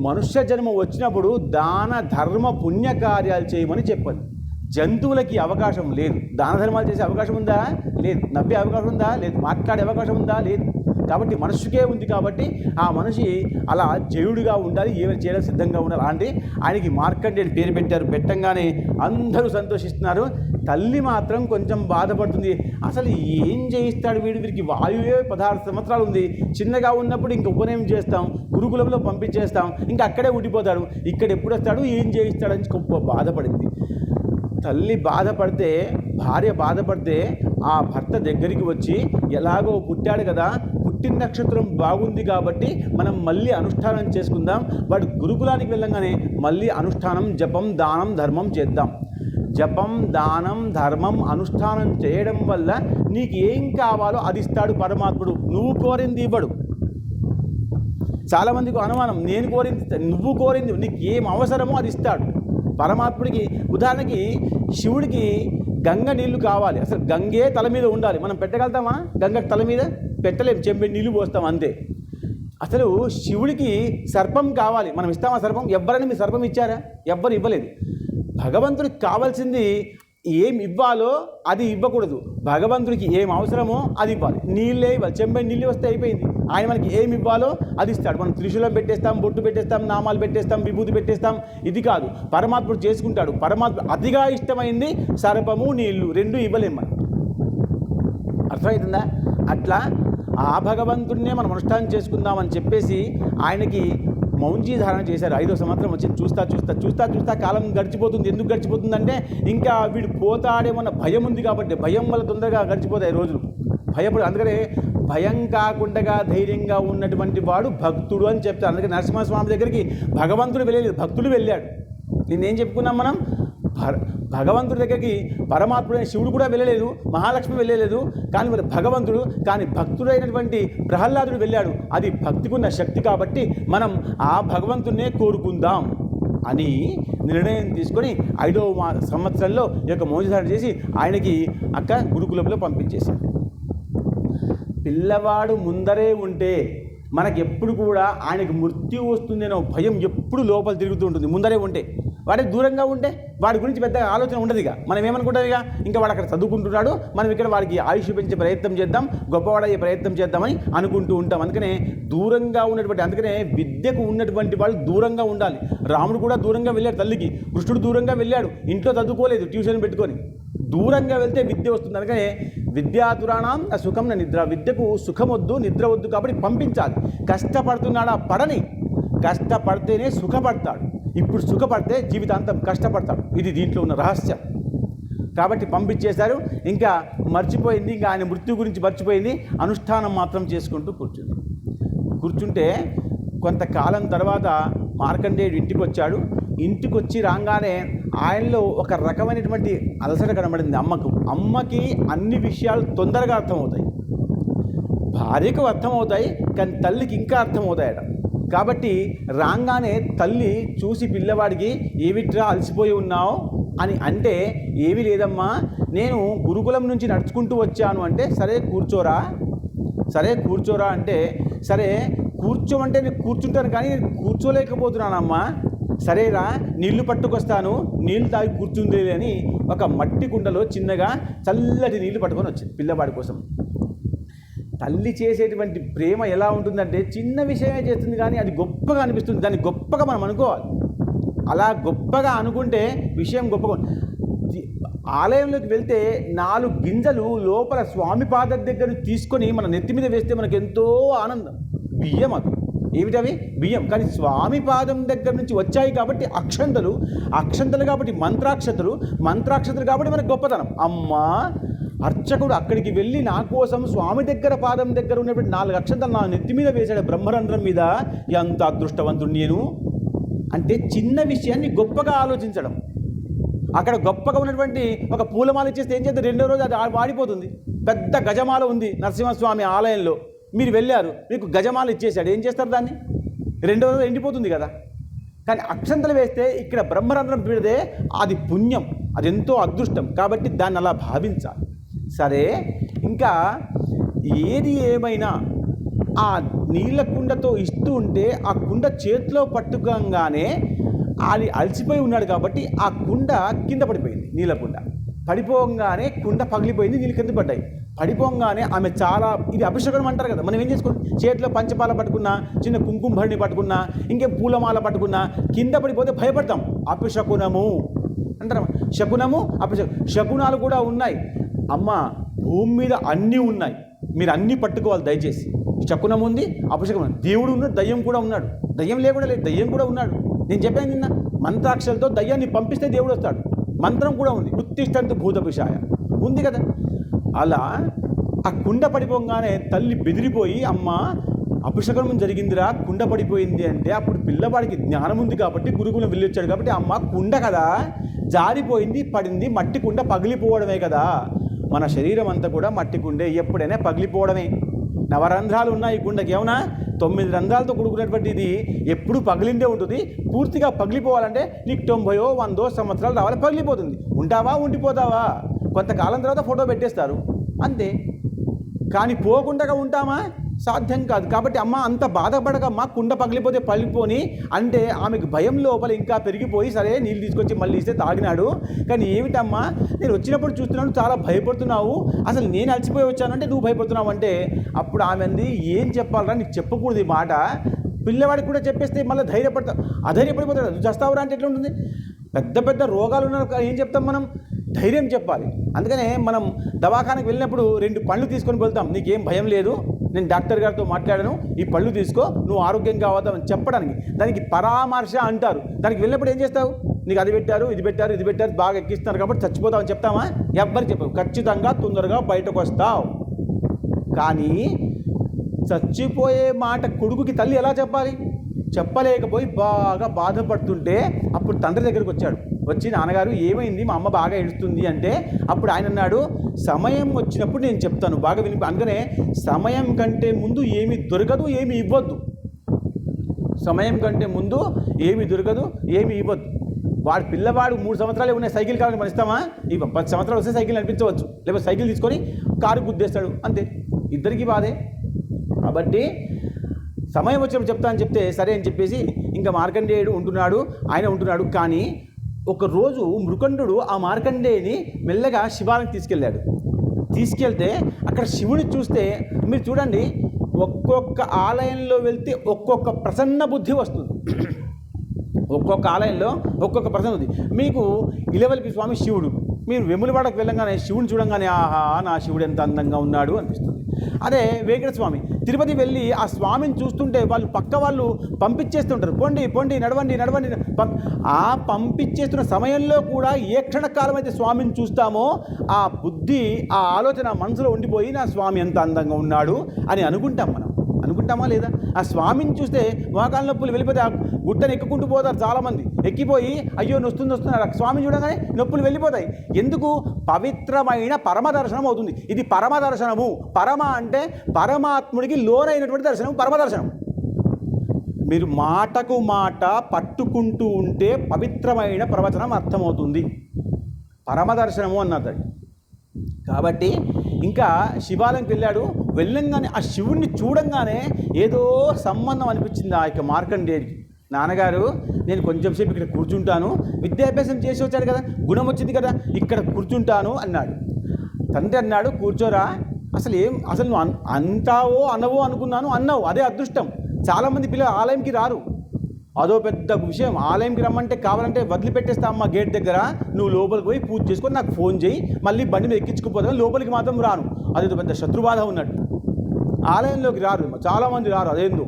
మనుష్య జన్మ వచ్చినప్పుడు దాన, ధర్మ, పుణ్య కార్యాలు చేయమని చెప్పండి. జంతువులకి అవకాశం లేదు. దాన ధర్మాలు చేసే అవకాశం ఉందా? లేదు. నవ్వే అవకాశం ఉందా? లేదు. మాట్లాడే అవకాశం ఉందా? లేదు. కాబట్టి మనుషుకే ఉంది. కాబట్టి ఆ మనిషి అలా జయుడిగా ఉండాలి, ఏమైనా చేయడం సిద్ధంగా ఉండాలి. అంటే ఆయనకి మార్కండేయుడు పేరు పెట్టారు. పెట్టంగానే అందరూ సంతోషిస్తున్నారు. తల్లి మాత్రం కొంచెం బాధపడుతుంది. అసలు ఏం చేయిస్తాడు వీరికి? వాయువే 16 సంవత్సరాలు ఉంది. చిన్నగా ఉన్నప్పుడు ఇంక ఉపనయనం చేస్తాం, గురుకులంలో పంపించేస్తాం, ఇంకా అక్కడే ఉండిపోతాడు. ఇక్కడ ఎప్పుడు వస్తాడు, ఏం చేయిస్తాడని గొప్ప బాధపడింది. తల్లి బాధపడితే, భార్య బాధపడితే ఆ భర్త దగ్గరికి వచ్చి, ఎలాగో పుట్టాడు కదా, పుట్టిన నక్షత్రం బాగుంది కాబట్టి మనం మళ్ళీ అనుష్ఠానం చేసుకుందాం. వాడు గురుకులానికి వెళ్ళంగానే మళ్ళీ అనుష్ఠానం, జపం, దానం, ధర్మం చేద్దాం. జపం, దానం, ధర్మం అనుష్ఠానం చేయడం వల్ల నీకు ఏం కావాలో అది ఇస్తాడు పరమాత్ముడు. నువ్వు కోరింది ఇవ్వడు. చాలామందికి అనుమానం, నేను కోరింది, నువ్వు కోరింది, నీకు ఏం అవసరమో అది ఇస్తాడు పరమాత్ముడికి. ఉదాహరణకి శివుడికి గంగ నీళ్లు కావాలి. అసలు గంగే తల మీద ఉండాలి. మనం పెట్టగలుగుతామా? గంగ తల మీద పెట్టలేము, చెంబె నీళ్లు పోస్తాం అంతే. అసలు శివుడికి సర్పం కావాలి, మనం ఇస్తామా సర్పం? ఎవ్వరైనా మీరు సర్పం ఇచ్చారా? ఎవ్వరు ఇవ్వలేదు. భగవంతుడికి కావాల్సింది ఏం ఇవ్వాలో అది ఇవ్వకూడదు. భగవంతుడికి ఏం అవసరమో అది ఇవ్వాలి. నీళ్ళే ఇవ్వాలి. చెంబె నీళ్ళు వస్తే అయిపోయింది. ఆయన మనకి ఏమి ఇవ్వాలో అది ఇస్తాడు. మనం త్రిశూలం పెట్టేస్తాం, బొట్టు పెట్టేస్తాం, నామాలు పెట్టేస్తాం, విభూతి పెట్టేస్తాం. ఇది కాదు, పరమాత్ముడు చేసుకుంటాడు. పరమాత్మ అతిగా ఇష్టమైంది సర్పము నీళ్లు, రెండు ఇవ్వలేము మనం. అర్థమవుతుందా? అట్లా ఆ భగవంతుడినే మనం అనుష్ఠానం చేసుకుందామని చెప్పేసి ఆయనకి మౌంజీ ధారణ చేశారు. 5వ సంవత్సరం వచ్చింది. చూస్తా కాలం గడిచిపోతుంది. ఎందుకు గడిచిపోతుందంటే ఇంకా వీడు పోతాడేమన్న భయం ఉంది కాబట్టి, భయం వల్ల తొందరగా గడిచిపోతాయి రోజులు. అందుకనే భయం కాకుండా ధైర్యంగా ఉన్నటువంటి వాడు భక్తుడు అని చెప్తారు. అందుకే నరసింహస్వామి దగ్గరికి భగవంతుడు వెళ్ళలేదు, భక్తుడు వెళ్ళాడు. నిన్నేం చెప్పుకున్నాం మనం? భగవంతుడి దగ్గరికి పరమాత్ముడైన శివుడు కూడా వెళ్ళలేదు, మహాలక్ష్మి వెళ్ళలేదు. కానీ మరి భగవంతుడు, కానీ భక్తుడైనటువంటి ప్రహ్లాదుడు వెళ్ళాడు. అది భక్తికున్న శక్తి కాబట్టి మనం ఆ భగవంతుడినే కోరుకుందాం అని నిర్ణయం తీసుకొని 5వ సంవత్సరంలో ఈ యొక్క మోజధారణ చేసి ఆయనకి గురుకులంలో పంపించేశాడు. పిల్లవాడు ముందరే ఉంటే మనకి ఎప్పుడు కూడా ఆయనకి మృత్యు వస్తుందనే భయం ఎప్పుడు లోపల తిరుగుతూ ఉంటుంది. ముందరే ఉంటే, వాడికి దూరంగా ఉంటే వాడి గురించి పెద్దగా ఆలోచన ఉండదు. ఇక మనం ఏమనుకుంటాం, ఇంకా వాడు అక్కడ చదువుకుంటున్నాడు, మనం ఇక్కడ వాడికి ఆయుష్ పెంచే ప్రయత్నం చేద్దాం, గొప్పవాడయ్యే ప్రయత్నం చేద్దామని అనుకుంటూ ఉంటాం. అందుకనే దూరంగా ఉన్నటువంటి, అందుకనే విద్యకు ఉన్నటువంటి వాళ్ళు దూరంగా ఉండాలి. రాముడు కూడా దూరంగా వెళ్ళాడు తల్లికి, కృష్ణుడు దూరంగా వెళ్ళాడు, ఇంట్లో చదువుకోలేదు, ట్యూషన్ పెట్టుకొని. దూరంగా వెళ్తే విద్య వస్తుంది. అందుకనే విద్యాతురాణం సుఖం నిద్ర, విద్యకు సుఖం వద్దు, నిద్ర వద్దు, కాబట్టి పంపించాలి. కష్టపడుతున్నాడా పడని, కష్టపడితేనే సుఖపడతాడు. ఇప్పుడు సుఖపడితే జీవితాంతం కష్టపడతాడు. ఇది దీంట్లో ఉన్న రహస్యం. కాబట్టి పంపించేశారు. ఇంకా మర్చిపోయింది, ఇంకా ఆయన మృత్యు గురించి మర్చిపోయింది. అనుష్ఠానం మాత్రం చేసుకుంటూ కూర్చుంటే కొంతకాలం తర్వాత మార్కండేయుడు ఇంటికి వచ్చాడు. ఇంటికి వచ్చి రాగానే ఆయనలో ఒక రకమైనటువంటి అలసట కనబడింది. అమ్మకి అన్ని విషయాలు తొందరగా అర్థమవుతాయి, భార్యకు అర్థమవుతాయి, కానీ తల్లికి ఇంకా అర్థమవుతాయట. కాబట్టి రాగానే తల్లి చూసి పిల్లవాడికి, ఏమిట్రా అలసిపోయి ఉన్నావు అని అంటే, ఏమీ లేదమ్మా, నేను గురుకులం నుంచి నడుచుకుంటూ వచ్చాను అంటే, సరే కూర్చోరా అంటే, సరే కూర్చోమంటే నేను కూర్చుంటాను కానీ నేను కూర్చోలేకపోతున్నానమ్మా. సరేరా, నీళ్లు పట్టుకొస్తాను, నీళ్లు తాగి కూర్చుంది అని ఒక మట్టి కుండలో చిన్నగా చల్లటి నీళ్లు పట్టుకొని వచ్చింది పిల్లవాడి కోసం. తల్లి చేసేటువంటి ప్రేమ ఎలా ఉంటుందంటే, చిన్న విషయమే చేస్తుంది కానీ అది గొప్పగా అనిపిస్తుంది. దాన్ని గొప్పగా మనం అనుకోవాలి. అలా గొప్పగా అనుకుంటే విషయం గొప్పగా. ఆలయంలోకి వెళ్తే 4 గింజలు లోపల స్వామి పాదం దగ్గర తీసుకొని మన నెత్తి మీద వేస్తే మనకు ఎంతో ఆనందం. బియ్యం, అవి ఏమిటవి? బియ్యం. కానీ స్వామి పాదం దగ్గర నుంచి వచ్చాయి కాబట్టి అక్షంతలు కాబట్టి మంత్రాక్షతలు కాబట్టి మనకు గొప్పతనం. అమ్మా, అర్చకుడు అక్కడికి వెళ్ళి నా కోసం స్వామి దగ్గర పాదం దగ్గర ఉన్నటువంటి 4 అక్షంతలు నా నెత్తి మీద వేశాడు, బ్రహ్మరంధ్రం మీద. ఎంత అదృష్టవంతుడు నేను అంటే, చిన్న విషయాన్ని గొప్పగా ఆలోచించడం. అక్కడ గొప్పగా ఉన్నటువంటి ఒక పూలమాల ఇచ్చేస్తే ఏం చేస్తే 2వ రోజు అది వాడిపోతుంది. పెద్ద గజమాల ఉంది నరసింహస్వామి ఆలయంలో, మీరు వెళ్ళారు, మీకు గజమాల ఇచ్చేశాడు, ఏం చేస్తారు దాన్ని? 2వ రోజు ఎండిపోతుంది కదా. కానీ అక్షంతలు వేస్తే ఇక్కడ బ్రహ్మరంధ్రం పెడితే అది పుణ్యం, అది ఎంతో అదృష్టం. కాబట్టి దాన్ని అలా భావించాలి. సరే, ఇంకా ఏది ఏమైనా ఆ నీళ్ళ కుండతో ఇస్తూ ఉంటే ఆ కుండ చేతిలో పట్టుకోగానే అది అలసిపోయి ఉన్నాడు కాబట్టి ఆ కుండ కింద పడిపోయింది. నీళ్ళ కుండ పడిపోగానే కుండ పగిలిపోయింది, నీళ్ళు కింద పడ్డాయి. పడిపోగానే ఆమె చాలా, ఇది అభిషేకం అంటారు కదా, మనం ఏం చేసుకోండి, చేతిలో పంచపాల పట్టుకున్నా, చిన్న కుంకుమ భరణి పట్టుకున్నా, ఇంకే పూలమాల పట్టుకున్నా కింద పడిపోతే భయపడతాం. అపశకునము అంటారు. శకునము, శకునాలు కూడా ఉన్నాయి. అమ్మ, భూమి మీద అన్నీ ఉన్నాయి, మీరు అన్నీ పట్టుకోవాలి దయచేసి. శకునం ఉంది, అపశకునం. దేవుడు ఉన్నాడు, దయ్యం కూడా ఉన్నాడు. దయ్యం లేకుండా లేదు, దయ్యం కూడా ఉన్నాడు. నేను చెప్పాను నిన్న, మంత్రాక్షలతో దయ్యాన్ని పంపిస్తే దేవుడు వస్తాడు. మంత్రం కూడా ఉంది, ఉత్తిష్టంతు భూతపిశాయ ఉంది కదా. అలా ఆ కుండ పడిపోగానే తల్లి బెదిరిపోయి, అమ్మ అపశకునం జరిగిందిరా, కుండ పడిపోయింది అంటే, అప్పుడు పిల్లవాడికి జ్ఞానం ఉంది కాబట్టి గురుకులం వెళ్ళొచ్చాడు కాబట్టి, అమ్మ కుండ కదా జారిపోయింది, పడింది, మట్టి కుండ పగిలిపోవడమే కదా. మన శరీరం అంతా కూడా మట్టి కుండే, ఎప్పుడైనా పగిలిపోవడమే. 9 రంధ్రాలు ఉన్నాయి కుండకి, ఏమన్నా 9 రంధ్రాలతో కూడుకున్నటువంటి ఇది ఎప్పుడు పగిలిందే ఉంటుంది. పూర్తిగా పగిలిపోవాలంటే నీకు 90 100 సంవత్సరాలు రావాలి, పగిలిపోతుంది. ఉంటావా, ఉండిపోతావా? కొంతకాలం తర్వాత ఫోటో పెట్టేస్తారు అంతే. కానీ పోకుండా ఉంటామా? సాధ్యం కాదు. కాబట్టి అమ్మ అంత బాధపడకమ్మా, కుండ పగిలిపోతే పగిలిపోని అంటే ఆమెకు భయం లోపల ఇంకా పెరిగిపోయి సరే నీళ్ళు తీసుకొచ్చి మళ్ళీ ఇస్తే తాగినాడు. కానీ ఏమిటమ్మా నేను వచ్చినప్పుడు చూస్తున్నాను చాలా భయపడుతున్నావు, అసలు నేను అలసిపోయి వచ్చానంటే నువ్వు భయపడుతున్నావు అంటే అప్పుడు ఆమె అంది ఏం చెప్పాలరా, నీకు చెప్పకూడదు ఈ మాట, పిల్లవాడికి కూడా చెప్పేస్తే మళ్ళీ అధైర్యపడిపోతాడు, నువ్వు చేస్తావురా అంటే ఎట్లా ఉంటుంది. పెద్ద పెద్ద రోగాలు ఉన్న ఏం చెప్తాం మనం, ధైర్యం చెప్పాలి. అందుకనే మనం దవాఖానకు వెళ్ళినప్పుడు 2 పళ్ళు తీసుకొని వెళ్తాం, నీకేం భయం లేదు, నేను డాక్టర్ గారితో మాట్లాడాను, ఈ పళ్ళు తీసుకో, నువ్వు ఆరోగ్యంగా అవుతావని చెప్పడానికి. దానికి పరామర్శ అంటారు. దానికి వెళ్ళినప్పుడు ఏం చేస్తావు, నీకు అది పెట్టారు ఇది పెట్టారు ఇది పెట్టారు బాగా ఎక్కిస్తున్నారు కాబట్టి చచ్చిపోతావని చెప్తామా? ఎవ్వరికి చెప్పవు. ఖచ్చితంగా తొందరగా బయటకు వస్తావు. కానీ చచ్చిపోయే మాట కొడుకుకి తల్లి ఎలా చెప్పాలి? చెప్పలేకపోయి బాగా బాధపడుతుంటే అప్పుడు తండ్రి దగ్గరికి వచ్చాడు. వచ్చి నాన్నగారు ఏమైంది, మా అమ్మ బాగా ఏడుస్తుంది అంటే అప్పుడు ఆయన అన్నాడు సమయం వచ్చినప్పుడు నేను చెప్తాను, బాగా విని. అందుకనే సమయం కంటే ముందు ఏమి దొరకదు, ఏమి ఇవ్వద్దు. సమయం కంటే ముందు ఏమి దొరకదు, ఏమి ఇవ్వద్దు. పిల్లవాడు 3 సంవత్సరాలు ఉన్నాయి, సైకిల్ కావాలని మనం ఇస్తామా? 10 సంవత్సరాలు వస్తే సైకిల్ నడిపించవచ్చు, లేకపోతే సైకిల్ తీసుకొని కారు గుద్దేస్తాడు, అంతే. ఇద్దరికి బాధే. కాబట్టి సమయం వచ్చినప్పుడు చెప్తా అని చెప్తే సరే అని చెప్పేసి ఇంకా మార్కండేయుడు ఆయన ఉంటున్నాడు. కానీ ఒకరోజు మృకండు ఆ మార్కండేయుని మెల్లగా శివాలయం తీసుకెళ్తే అక్కడ శివుని చూస్తే మీరు చూడండి, ఒక్కొక్క ఆలయంలో వెళ్తే ఒక్కొక్క ప్రసన్న బుద్ధి వస్తుంది. ఒక్కొక్క ఆలయంలో ఒక్కొక్క ప్రసన్న బుద్ధి. మీకు ఇలవెల్పి స్వామి శివుడు, మీరు వెములవాడకు వెళ్ళంగానే శివుని చూడంగానే ఆహా నా శివుడు ఎంత అందంగా ఉన్నాడు అనిపిస్తుంది. అదే వెంకట స్వామి తిరుపతి వెళ్ళి ఆ స్వామిని చూస్తుంటే పక్క వాళ్ళు పంపించేస్తుంటారు, పొండి నడవండి. ఆ పంపించేస్తున్న సమయంలో కూడా ఏ క్షణకాలం అయితే స్వామిని చూస్తామో ఆ బుద్ధి ఆ ఆలోచన మనసులో ఉండిపోయి నా స్వామి ఎంత అందంగా ఉన్నాడు అని అనుకుంటామా లేదా? ఆ స్వామిని చూస్తే మోకాళ్ళ నొప్పులు వెళ్ళిపోతే ఆ గుట్టను ఎక్కుకుంటూ పోతారు చాలామంది, ఎక్కిపోయి అయ్యో వస్తున్నారు, స్వామిని చూడగానే నొప్పులు వెళ్ళిపోతాయి. ఎందుకు? పవిత్రమైన పరమదర్శనం అవుతుంది. ఇది పరమదర్శనము. పరమ అంటే పరమాత్ముడికి లోనైనటువంటి దర్శనం పరమదర్శనం. మీరు మాటకు మాట పట్టుకుంటూ ఉంటే పవిత్రమైన ప్రవచనం అర్థమవుతుంది. పరమదర్శనము అన్నది. కాబట్టి ఇంకా శివాలయంకి వెళ్ళంగానే ఆ శివుణ్ణి చూడంగానే ఏదో సంబంధం అనిపించింది ఆ యొక్క మార్కండేయుడికి. నాన్నగారు నేను కొంచెం సేపు ఇక్కడ కూర్చుంటాను, విద్యాభ్యాసం చేసి వచ్చాడు కదా, గుణం వచ్చింది కదా, ఇక్కడ కూర్చుంటాను అన్నాడు. తండ్రి అన్నాడు కూర్చోరా, అసలు నువ్వు అంటావో అనవో అనుకున్నాను, అన్నావు, అదే అదృష్టం. చాలామంది పిల్లలు ఆలయంకి రారు, అదో పెద్ద విషయం. ఆలయంకి రమ్మంటే కావాలంటే వదిలిపెట్టేస్తా అమ్మ గేట్ దగ్గర, నువ్వు లోపలికి పోయి పూజ చేసుకొని నాకు ఫోన్ చేయి, మళ్ళీ బండి మీద ఎక్కించుకుపోతాను, లోపలికి మాత్రం రాను. అదేదో పెద్ద శత్రుబాధ ఉన్నట్టు ఆలయంలోకి రారు, చాలామంది రారు. అదేందో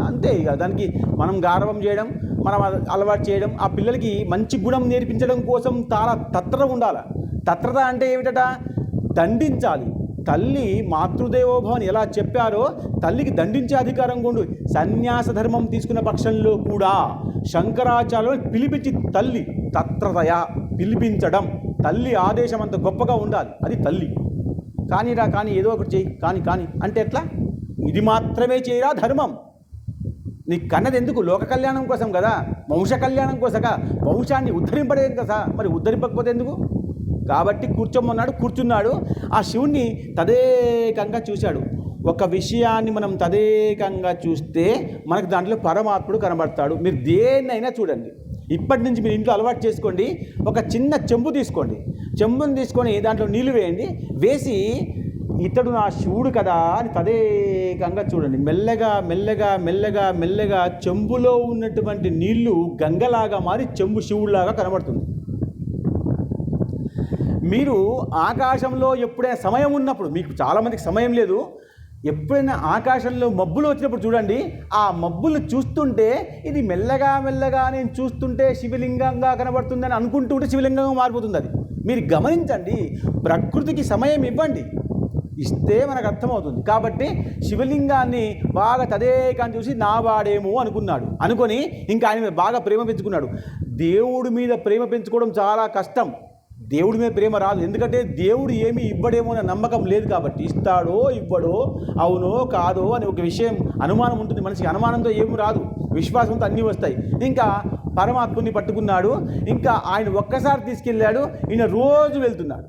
అంతే. ఇక దానికి మనం గారవం చేయడం, మనం అలవాటు చేయడం, ఆ పిల్లలకి మంచి గుణం నేర్పించడం కోసం చాలా తత్పరత ఉండాలి. తత్పరత అంటే ఏమిటట? దండించాలి. తల్లి మాతృదేవోభవని ఎలా చెప్పారో తల్లికి దండించే అధికారం కొండు. సన్యాస ధర్మం తీసుకున్న పక్షంలో కూడా శంకరాచార్యులను పిలిపించి తల్లి తత్రతయ పిలిపించడం, తల్లి ఆదేశం అంత గొప్పగా ఉండాలి. అది తల్లి. కానీ ఏదో ఒకటి చేయి, కానీ అంటే ఎట్లా? ఇది మాత్రమే చేయరా ధర్మం. నీకు కన్నది ఎందుకు? లోక కళ్యాణం కోసం కదా, వంశ కళ్యాణం కోసగా, వంశాన్ని ఉద్ధరింపడేది కదా, మరి ఉద్ధరింపకపోతే ఎందుకు? కాబట్టి కూర్చున్నాడు. ఆ శివుణ్ణి తదేకంగా చూశాడు. ఒక విషయాన్ని మనం తదేకంగా చూస్తే మనకు దాంట్లో పరమాత్ముడు కనబడతాడు. మీరు దేన్నైనా చూడండి, ఇప్పటి నుంచి మీరు ఇంట్లో అలవాటు చేసుకోండి. ఒక చిన్న చెంబు తీసుకోండి, చెంబుని తీసుకొని దాంట్లో నీళ్లు వేసి ఇతడు నా శివుడు కదా అని తదేకంగా చూడండి. మెల్లగా చెంబులో ఉన్నటువంటి నీళ్లు గంగలాగా మారి చెంబు శివుడిలాగా కనబడుతుంది. మీరు ఆకాశంలో ఎప్పుడైనా సమయం ఉన్నప్పుడు, మీకు చాలామందికి సమయం లేదు, ఎప్పుడైనా ఆకాశంలో మబ్బులు వచ్చినప్పుడు చూడండి, ఆ మబ్బులు చూస్తుంటే ఇది మెల్లగా నేను చూస్తుంటే శివలింగంగా కనబడుతుందని అనుకుంటూ ఉంటే శివలింగంగా మారిపోతుంది. అది మీరు గమనించండి. ప్రకృతికి సమయం ఇస్తే మనకు అర్థమవుతుంది. కాబట్టి శివలింగాన్ని బాగా తదేకాన్ని చూసి నావాడేమో అనుకొని ఇంకా ఆయన మీద బాగా ప్రేమ పెంచుకున్నాడు. దేవుడి మీద ప్రేమ పెంచుకోవడం చాలా కష్టం. దేవుడి మీద ప్రేమ రాదు, ఎందుకంటే దేవుడు ఏమీ ఇవ్వడేమో అనే నమ్మకం లేదు. కాబట్టి ఇస్తాడో ఇవ్వడో, అవునో కాదో అని ఒక విషయం అనుమానం ఉంటుంది మనిషికి. అనుమానంతో ఏమి రాదు, విశ్వాసంతో అన్నీ వస్తాయి. ఇంకా పరమాత్ముని పట్టుకున్నాడు. ఇంకా ఆయన ఒక్కసారి తీసుకెళ్ళాడు. ఈయన రోజు వెళ్తున్నాడు.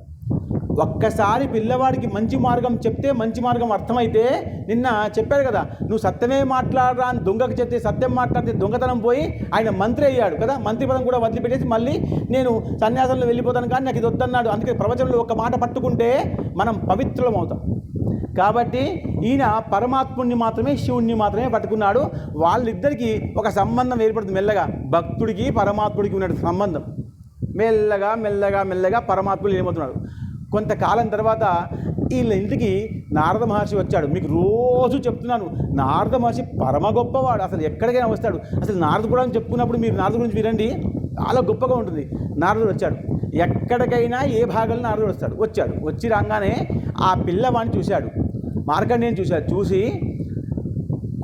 ఒక్కసారి పిల్లవాడికి మంచి మార్గం చెప్తే మంచి మార్గం అర్థమైతే, నిన్న చెప్పాడు కదా, నువ్వు సత్యమే మాట్లాడరా అని దొంగకు చెప్తే సత్యం మాట్లాడితే దొంగతనం పోయి ఆయన మంత్రి అయ్యాడు కదా, మంత్రి పదం కూడా వదిలిపెట్టేసి మళ్ళీ నేను సన్యాసంలో వెళ్ళిపోతాను కానీ నాకు ఇది వద్దన్నాడు. అందుకే ప్రవచనంలో ఒక మాట పట్టుకుంటే మనం పవిత్రులం అవుతాం. కాబట్టి ఈయన పరమాత్ముడిని మాత్రమే, శివుణ్ణి మాత్రమే పట్టుకున్నాడు. వాళ్ళిద్దరికీ ఒక సంబంధం ఏర్పడుతుంది మెల్లగా. భక్తుడికి పరమాత్ముడికి ఉన్న సంబంధం మెల్లగా మెల్లగా మెల్లగా పరమాత్ముడు ఏమవుతున్నాడు. కొంతకాలం తర్వాత వీళ్ళ ఇంటికి నారద మహర్షి వచ్చాడు. మీకు రోజు చెప్తున్నాను, నారద మహర్షి పరమ గొప్పవాడు. అసలు ఎక్కడికైనా వస్తాడు. అసలు నారద పురాణం చెప్పుకున్నప్పుడు మీరు నారద గురించి వినండి, చాలా గొప్పగా ఉంటుంది. నారదుడు వచ్చాడు, ఎక్కడికైనా ఏ భాగంలో నారదుడు వచ్చాడు. వచ్చి రాగానే ఆ పిల్లవాడిని చూశాడు, మార్కండేయుని చూశాడు. చూసి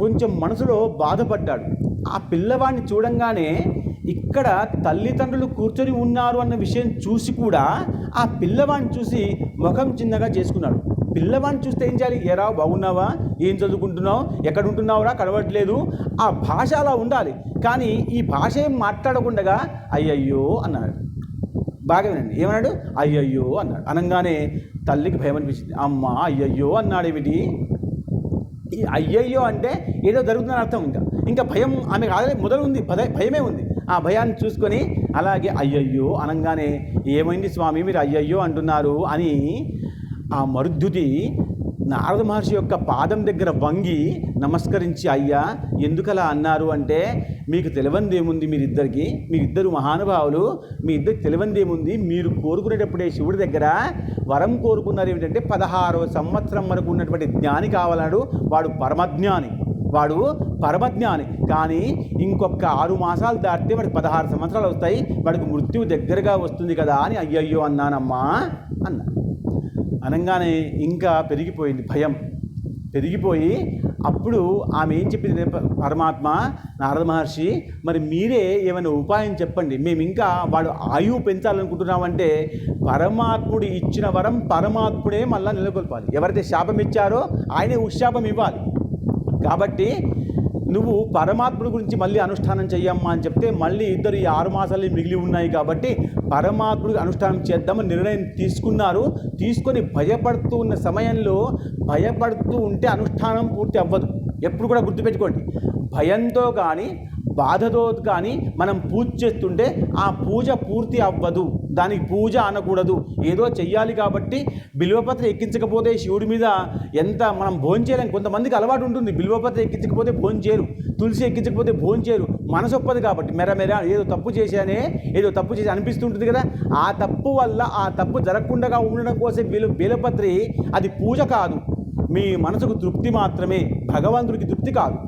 కొంచెం మనసులో బాధపడ్డాడు. ఆ పిల్లవాడిని చూడంగానే ఇక్కడ తల్లిదండ్రులు కూర్చొని ఉన్నారు అన్న విషయం చూసి కూడా ఆ పిల్లవాడిని చూసి ముఖం చిన్నగా చేసుకున్నాడు. పిల్లవాడిని చూస్తే ఏం చేయాలి? ఎరా బాగున్నావా, ఏం చదువుకుంటున్నావు, ఎక్కడ ఉంటున్నావురా, కనబడట్లేదు. ఆ భాష అలా ఉండాలి. కానీ ఈ భాష ఏం మాట్లాడకుండా అయ్యయ్యో అన్నాడు. బాగా వినండి, ఏమన్నాడు? అయ్యయ్యో అన్నాడు. అనగానే తల్లికి భయం అనిపించింది. అమ్మ అయ్యయ్యో అన్నాడు ఏమిటి? ఈ అయ్యయ్యో అంటే ఏదో జరుగుతుందని అర్థం. ఇంకా భయం ఆమె కాదు, మొదలుంది భయమే ఉంది. ఆ భయాన్ని చూసుకొని అలాగే అయ్యయ్యో అనగానే, ఏమైంది స్వామి మీరు అయ్యయ్యో అంటున్నారు అని ఆ మరుద్యుతి నారద మహర్షి యొక్క పాదం దగ్గర వంగి నమస్కరించి, అయ్యా ఎందుకలా అన్నారు అంటే, మీకు తెలివందేముంది, మీరిద్దరు మహానుభావులు, మీ ఇద్దరికి తెలివందేముంది, మీరు కోరుకునేటప్పుడే శివుడి దగ్గర వరం కోరుకున్నారు ఏమిటంటే 16వ సంవత్సరం వరకు ఉన్నటువంటి జ్ఞాని కావాలన్నాడు. వాడు పరమజ్ఞాని. కానీ ఇంకొక 6 మాసాలు దాటితే వాడికి 16 సంవత్సరాలు వస్తాయి, వాడికి మృత్యువు దగ్గరగా వస్తుంది కదా అని అయ్యయ్యో అన్నానమ్మా అన్నా. అనగానే ఇంకా పెరిగిపోయింది భయం, పెరిగిపోయి అప్పుడు ఆమె ఏం చెప్పింది, పరమాత్మ నారద మహర్షి మరి మీరే ఏమైనా ఉపాయం చెప్పండి, మేము ఇంకా వాడు ఆయువు పెంచాలనుకుంటున్నామంటే పరమాత్ముడు ఇచ్చిన వరం పరమాత్ముడే మళ్ళీ నెలకొల్పాలి. ఎవరైతే శాపం ఇచ్చారో ఆయనే ఉశాపం ఇవ్వాలి. కాబట్టి నువ్వు పరమాత్ముడి గురించి మళ్ళీ అనుష్ఠానం చెయ్యమ్మా అని చెప్తే మళ్ళీ ఇద్దరు ఈ 6 మాసాలు మిగిలి ఉన్నాయి కాబట్టి పరమాత్ముడికి అనుష్ఠానం చేద్దామని నిర్ణయం తీసుకున్నారు. తీసుకొని భయపడుతూ ఉన్న సమయంలో భయపడుతూ ఉంటే అనుష్ఠానం పూర్తి అవ్వదు. ఎప్పుడు కూడా గుర్తుపెట్టుకోండి, భయంతో కానీ బాధతో కానీ మనం పూజ చేస్తుంటే ఆ పూజ పూర్తి అవ్వదు. దానికి పూజ అనకూడదు. ఏదో చెయ్యాలి కాబట్టి బిల్వపత్ర ఎక్కించకపోతే శివుడి మీద ఎంత మనం భోంచేయలేం. కొంతమందికి అలవాటు ఉంటుంది, బిల్వపత్ర ఎక్కించకపోతే భోంచేయరు, తులసి ఎక్కించకపోతే భోంచేయరు. మనసు ఒప్పదు కాబట్టి మెర ఏదో తప్పు చేసి అనిపిస్తుంటుంది కదా. ఆ తప్పు వల్ల ఆ తప్పు జరగకుండా ఉండడం కోసం బిల్వపత్రి అది పూజ కాదు, మీ మనసుకు తృప్తి మాత్రమే, భగవంతుడికి తృప్తి కాదు.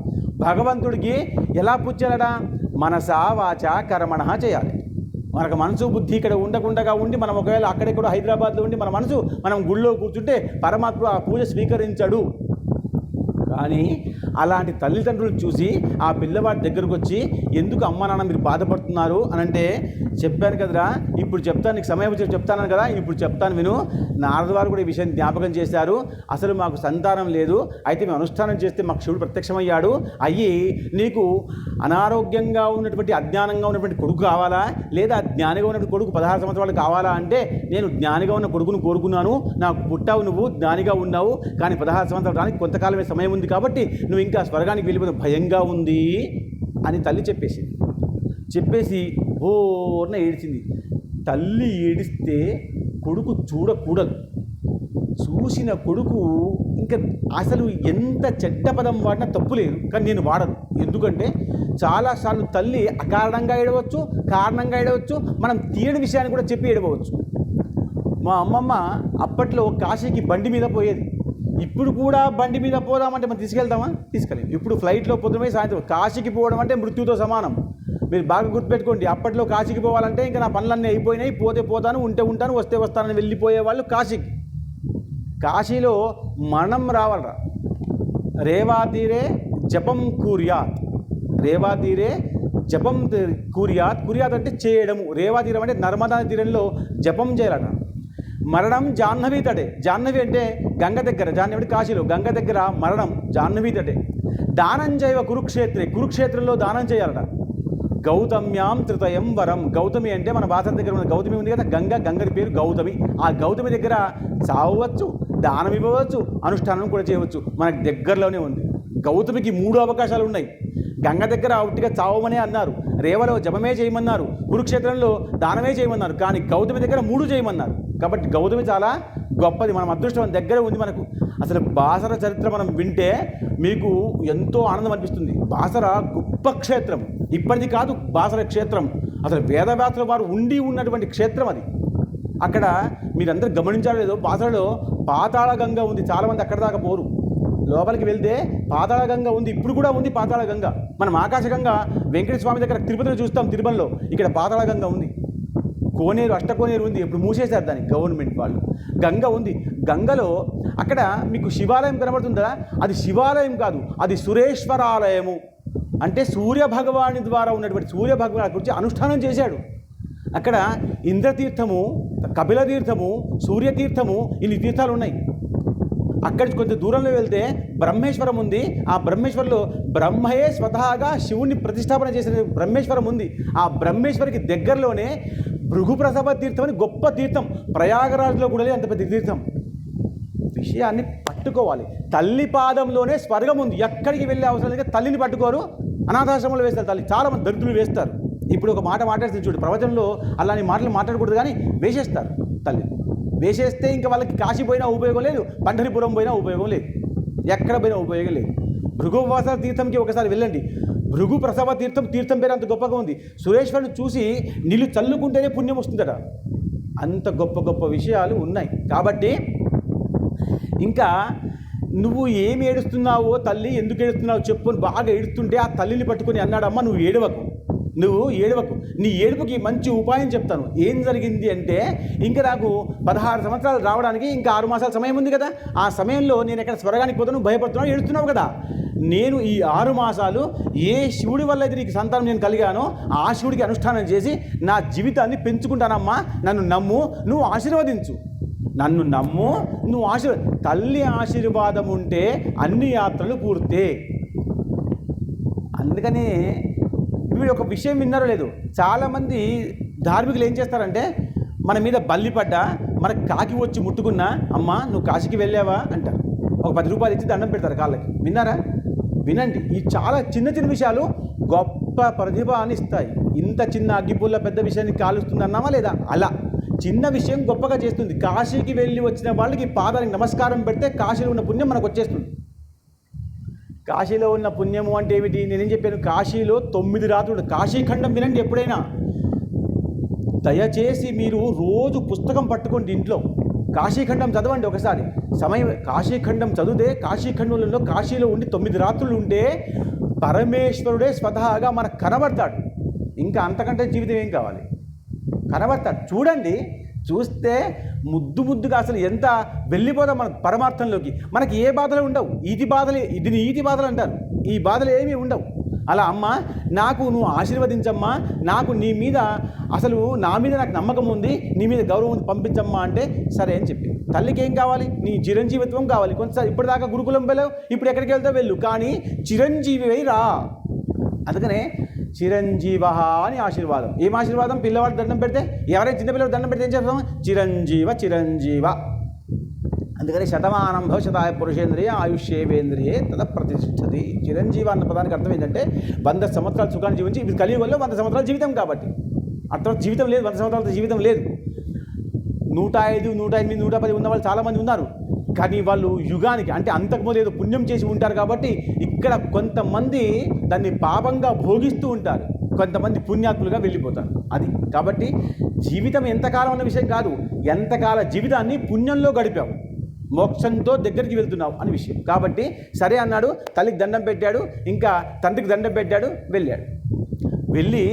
భగవంతుడికి ఎలా పూజ చేయాలట? మనసా వాచ కర్మణ చేయాలి. మనకు మనసు బుద్ధి ఇక్కడ ఉండకుండా ఉండి మనం ఒకవేళ అక్కడెక్కడ హైదరాబాద్లో ఉండి మనం గుళ్ళో కూర్చుంటే పరమాత్మ ఆ పూజ స్వీకరించడు. కానీ అలాంటి తల్లిదండ్రులను చూసి ఆ పిల్లవాడి దగ్గరకు వచ్చి, ఎందుకు అమ్మ నాన్న మీరు బాధపడుతున్నారు అని అంటే, చెప్పాను కదరా, ఇప్పుడు చెప్తాను, నీకు సమయం వచ్చి చెప్తాను కదా, ఇప్పుడు చెప్తాను విను. నారద వారు కూడా ఈ విషయం జ్ఞాపకం చేశారు. అసలు మాకు సంతానం లేదు, అయితే మేము అనుష్ఠానం చేస్తే మాకు శివుడు ప్రత్యక్షమయ్యాడు. అయ్యి నీకు అనారోగ్యంగా ఉన్నటువంటి అజ్ఞానంగా ఉన్నటువంటి కొడుకు కావాలా, లేదా జ్ఞానిగా ఉన్నటువంటి కొడుకు 16 సంవత్సరాలు కావాలా అంటే, నేను జ్ఞానిగా ఉన్న కొడుకును కోరుకున్నాను. నాకు పుట్టావు, నువ్వు జ్ఞానిగా ఉన్నావు, కానీ 16 సంవత్సరాలు రానికి కొంతకాలమే సమయం ఉంది కాబట్టి నువ్వు ఇంకా స్వర్గానికి వెళ్ళిపోతే భయంగా ఉంది అని తల్లి చెప్పేసి ఓర్న ఏడిచింది. తల్లి ఏడిస్తే కొడుకు చూడకూడదు. చూసిన కొడుకు ఇంకా అసలు ఎంత చెడ్డ పదం వాడినా తప్పు లేదు, కానీ నేను వాడను. ఎందుకంటే చాలాసార్లు తల్లి అకారణంగా ఏడవచ్చు, కారణంగా ఏడవచ్చు, మనం తీయని విషయాన్ని కూడా చెప్పి ఏడవచ్చు. మా అమ్మమ్మ అప్పట్లో కాశీకి బండి మీద పోయేది. ఇప్పుడు కూడా బండి మీద పోదామంటే మనం తీసుకెళ్తామా? తీసుకెళ్ళాం. ఇప్పుడు ఫ్లైట్లో పొద్దుమే సాయంత్రం. కాశీకి పోవడం అంటే మృత్యుతో సమానం. మీరు బాగా గుర్తుపెట్టుకోండి. అప్పట్లో కాశీకి పోవాలంటే ఇంకా నా పనులన్నీ అయిపోయినాయి, పోతే పోతాను, ఉంటే ఉంటాను, వస్తే వస్తానని వెళ్ళిపోయే వాళ్ళు కాశీకి. కాశీలో మరణం రావాలరా. రేవాతీరే జపం కూర్యాత్, రేవాతీరే జపం కూర్యాత్ అంటే చేయడము. రేవాతీరం అంటే నర్మదా తీరంలో జపం చేయాలట. మరణం జాహ్నవి తటే. జాహ్నవి అంటే గంగ దగ్గర, జాహ్నవి అంటే కాశీలో గంగ దగ్గర మరణం జాహ్నవి తటే. దానం చేయవ కురుక్షేత్రంలో దానం చేయాలట. గౌతమ్యాం త్రితయం వరం. గౌతమి అంటే మన భాష దగ్గర ఉన్న గౌతమి ఉంది కదా, గంగడి పేరు గౌతమి. ఆ గౌతమి దగ్గర చావవచ్చు, దానం ఇవ్వవచ్చు, అనుష్ఠానం కూడా చేయవచ్చు. మనకు దగ్గరలోనే ఉంది. గౌతమికి 3 అవకాశాలు ఉన్నాయి. గంగ దగ్గర ఉట్టిగా చావమనే అన్నారు, రేవలో జపమే చేయమన్నారు, కురుక్షేత్రంలో దానమే చేయమన్నారు. కానీ గౌతమి దగ్గర 3 చేయమన్నారు. కాబట్టి గౌతమి చాలా గొప్పది. మనం అదృష్టం దగ్గర ఉంది మనకు. అసలు బాసర చరిత్ర మనం వింటే మీకు ఎంతో ఆనందం అనిపిస్తుంది. బాసర గొప్ప క్షేత్రం. ఇప్పటిది కాదు బాసర క్షేత్రం, అసలు వేదవ్యాసుల వారు ఉన్నటువంటి క్షేత్రం అది. అక్కడ మీరందరూ గమనించారో లేదో, బాసరలో పాతాళ గంగ ఉంది. చాలామంది అక్కడ దాకా పోరు. లోపలికి వెళ్తే పాతాళ గంగ ఉంది. ఇప్పుడు కూడా ఉంది పాతాళ గంగ. మనం ఆకాశగంగ వెంకటేశ్వర స్వామి దగ్గర తిరుపతిలో చూస్తాం, తిరుమలలో. ఇక్కడ పాతాళ గంగ ఉంది. కోనేరు, అష్టకోనేరు ఉంది. ఇప్పుడు మూసేశారు దాన్ని గవర్నమెంట్ వాళ్ళు. గంగ ఉంది. గంగలో అక్కడ మీకు శివాలయం కనబడుతుందా? అది శివాలయం కాదు, అది సురేశ్వరాలయము. అంటే సూర్యభగవాని ద్వారా ఉన్నటువంటి సూర్యభగవాని గురించి అనుష్ఠానం చేశాడు. అక్కడ ఇంద్రతీర్థము, కపిల తీర్థము, సూర్యతీర్థము, ఇన్ని తీర్థాలు ఉన్నాయి. అక్కడి నుంచి కొంచెం దూరంలో వెళ్తే బ్రహ్మేశ్వరం ఉంది. ఆ బ్రహ్మేశ్వరంలో బ్రహ్మయే స్వతహాగా శివుణ్ణి ప్రతిష్టాపన చేసిన బ్రహ్మేశ్వరం ఉంది. ఆ బ్రహ్మేశ్వరికి దగ్గరలోనే భృగుప్రసవ తీర్థం అని గొప్ప తీర్థం. ప్రయాగరాజ్లో కూడా అంత పెద్ద తీర్థం. విషయాన్ని పట్టుకోవాలి. తల్లి పాదంలోనే స్వర్గం ఉంది. ఎక్కడికి వెళ్ళే అవసరం లేదు. తల్లిని పట్టుకోరు, అనాథాశ్రమంలో వేస్తారు తల్లి. చాలామంది దరిద్రులు వేస్తారు. ఇప్పుడు ఒక మాట మాట్లాడుతుంది చూడు, ప్రవచనంలో అలాంటి మాటలు మాట్లాడకూడదు, కానీ వేసేస్తారు తల్లి. వేసేస్తే ఇంకా వాళ్ళకి కాశీ పోయినా ఉపయోగం లేదు, పంढरीపురం పోయినా ఉపయోగం లేదు, ఎక్కడ పోయినా ఉపయోగం లేదు. భృగువాస తీర్థంకి ఒకసారి వెళ్ళండి. భృగు ప్రసవ తీర్థం పేరు అంత గొప్పగా ఉంది. సురేశ్వరుని చూసి నీళ్ళు చల్లుకుంటేనే పుణ్యం వస్తుందట. అంత గొప్ప గొప్ప విషయాలు ఉన్నాయి. కాబట్టి ఇంకా నువ్వు ఏమి ఏడుస్తున్నావో, తల్లి ఎందుకు ఏడుస్తున్నావో చెప్పు. బాగా ఏడుస్తుంటే ఆ తల్లిని పట్టుకొని అన్నాడమ్మ, నువ్వు ఏడవకు, నీ ఏడుపుకి మంచి ఉపాయం చెప్తాను. ఏం జరిగింది అంటే, ఇంకా నాకు 16 సంవత్సరాలు రావడానికి ఇంకా 6 మాసాల సమయం ఉంది కదా. ఆ సమయంలో నేను ఎక్కడ స్వర్గానికి పోతాను, భయపడుతున్నావు, ఏడుస్తున్నావు కదా. నేను ఈ 6 మాసాలు ఏ శివుడి వల్ల అయితే నీకు సంతానం నేను కలిగానో ఆ శివుడికి అనుష్ఠానం చేసి నా జీవితాన్ని పెంచుకుంటానమ్మా. నన్ను నమ్ము, నువ్వు ఆశీర్వదించు. నన్ను నమ్ము, నువ్వు తల్లి ఆశీర్వాదం ఉంటే అన్ని యాత్రలు పూర్తే. అందుకని వీడు ఒక విషయం విన్నారో లేదు, చాలామంది ధార్మికులు ఏం చేస్తారంటే, మన మీద బల్లి పడ్డా, మనకు కాకి వచ్చి ముట్టుకున్నా, అమ్మా నువ్వు కాశీకి వెళ్ళావా అంటారు. ఒక 10 రూపాయలు ఇచ్చి దండం పెడతారు కాళ్ళకి. విన్నారా? వినండి. ఈ చాలా చిన్న చిన్న విషయాలు గొప్ప ప్రతిభాన్ని ఇస్తాయి. ఇంత చిన్న అగ్గిపుల్ల పెద్ద విషయాన్ని కాలుస్తుంది అన్నామా లేదా? అలా చిన్న విషయం గొప్పగా చేస్తుంది. కాశీకి వెళ్ళి వచ్చిన వాళ్ళకి పాదానికి నమస్కారం పెడితే కాశీలో ఉన్న పుణ్యం మనకు వచ్చేస్తుంది. కాశీలో ఉన్న పుణ్యము అంటే ఏమిటి? నేనేం చెప్పాను, కాశీలో 9 రాత్రులు. కాశీఖండం వినండి ఎప్పుడైనా. దయచేసి మీరు రోజు పుస్తకం పట్టుకోండి ఇంట్లో, కాశీఖండం చదవండి ఒకసారి. కాశీఖండం చదివితే కాశీఖండంలో కాశీలో ఉండి 9 రాత్రులు ఉంటే పరమేశ్వరుడే స్వతహాగా మనకు కనబడతాడు. ఇంకా అంతకంటే జీవితం ఏం కావాలి? కనబడతాడు. చూడండి, చూస్తే ముద్దుగా అసలు ఎంత వెళ్ళిపోదాం మన పరమార్థంలోకి. మనకి ఏ బాధలు ఉండవు. దీని ఈతి బాధలు అంటారు. ఈ బాధలు ఏమీ ఉండవు. అలా అమ్మ నాకు నువ్వు ఆశీర్వదించమ్మా, నాకు నీ మీద అసలు నా మీద నాకు నమ్మకం ఉంది, నీ మీద గౌరవం ఉంది, పంపించమ్మా అంటే సరే అని చెప్పి. తల్లికి ఏం కావాలి? నీ చిరంజీవిత్వం కావాలి. కొంచెం ఇప్పటిదాకా గురుకులం వెళ్ళావు, ఇప్పుడు ఎక్కడికి వెళ్తావు వెళ్ళు, కానీ చిరంజీవి రా. అందుకనే చిరంజీవ అని ఆశీర్వాదం. ఏం ఆశీర్వాదం? పిల్లవాడు దండం పెడితే, ఎవరైనా చిన్నపిల్లవాడు దండం పెడితే ఏం చేస్తాం? చిరంజీవ. అందుకని శతమానం భవిష్యతాయ పురుషేంద్రియ ఆయుష్యేవేంద్రియే తద ప్రతిష్టతి. చిరంజీవ అన్న పదానికి అర్థం ఏంటంటే 100 సంవత్సరాలు సుఖాన్ని జీవించి, ఇది కలియుగంలో 100 సంవత్సరాల జీవితం కాబట్టి. అర్థం జీవితం లేదు, 100 సంవత్సరాల జీవితం లేదు. 105, 108, 110 ఉన్న వాళ్ళు చాలామంది ఉన్నారు. కానీ వాళ్ళు యుగానికి అంటే అంతకుముందు ఏదో పుణ్యం చేసి ఉంటారు కాబట్టి ఇక్కడ కొంతమంది దాన్ని పాపంగా భోగిస్తూ ఉంటారు, కొంతమంది పుణ్యాత్ములుగా వెళ్ళిపోతారు. అది కాబట్టి జీవితం ఎంతకాలం అన్న విషయం కాదు, ఎంతకాల జీవితాన్ని పుణ్యంలో గడిపావు, మోక్షంతో దగ్గరికి వెళ్తున్నావు అని విషయం. కాబట్టి సరే అన్నాడు, తల్లికి దండం పెట్టాడు, ఇంకా తండ్రికి దండం పెట్టాడు, వెళ్ళి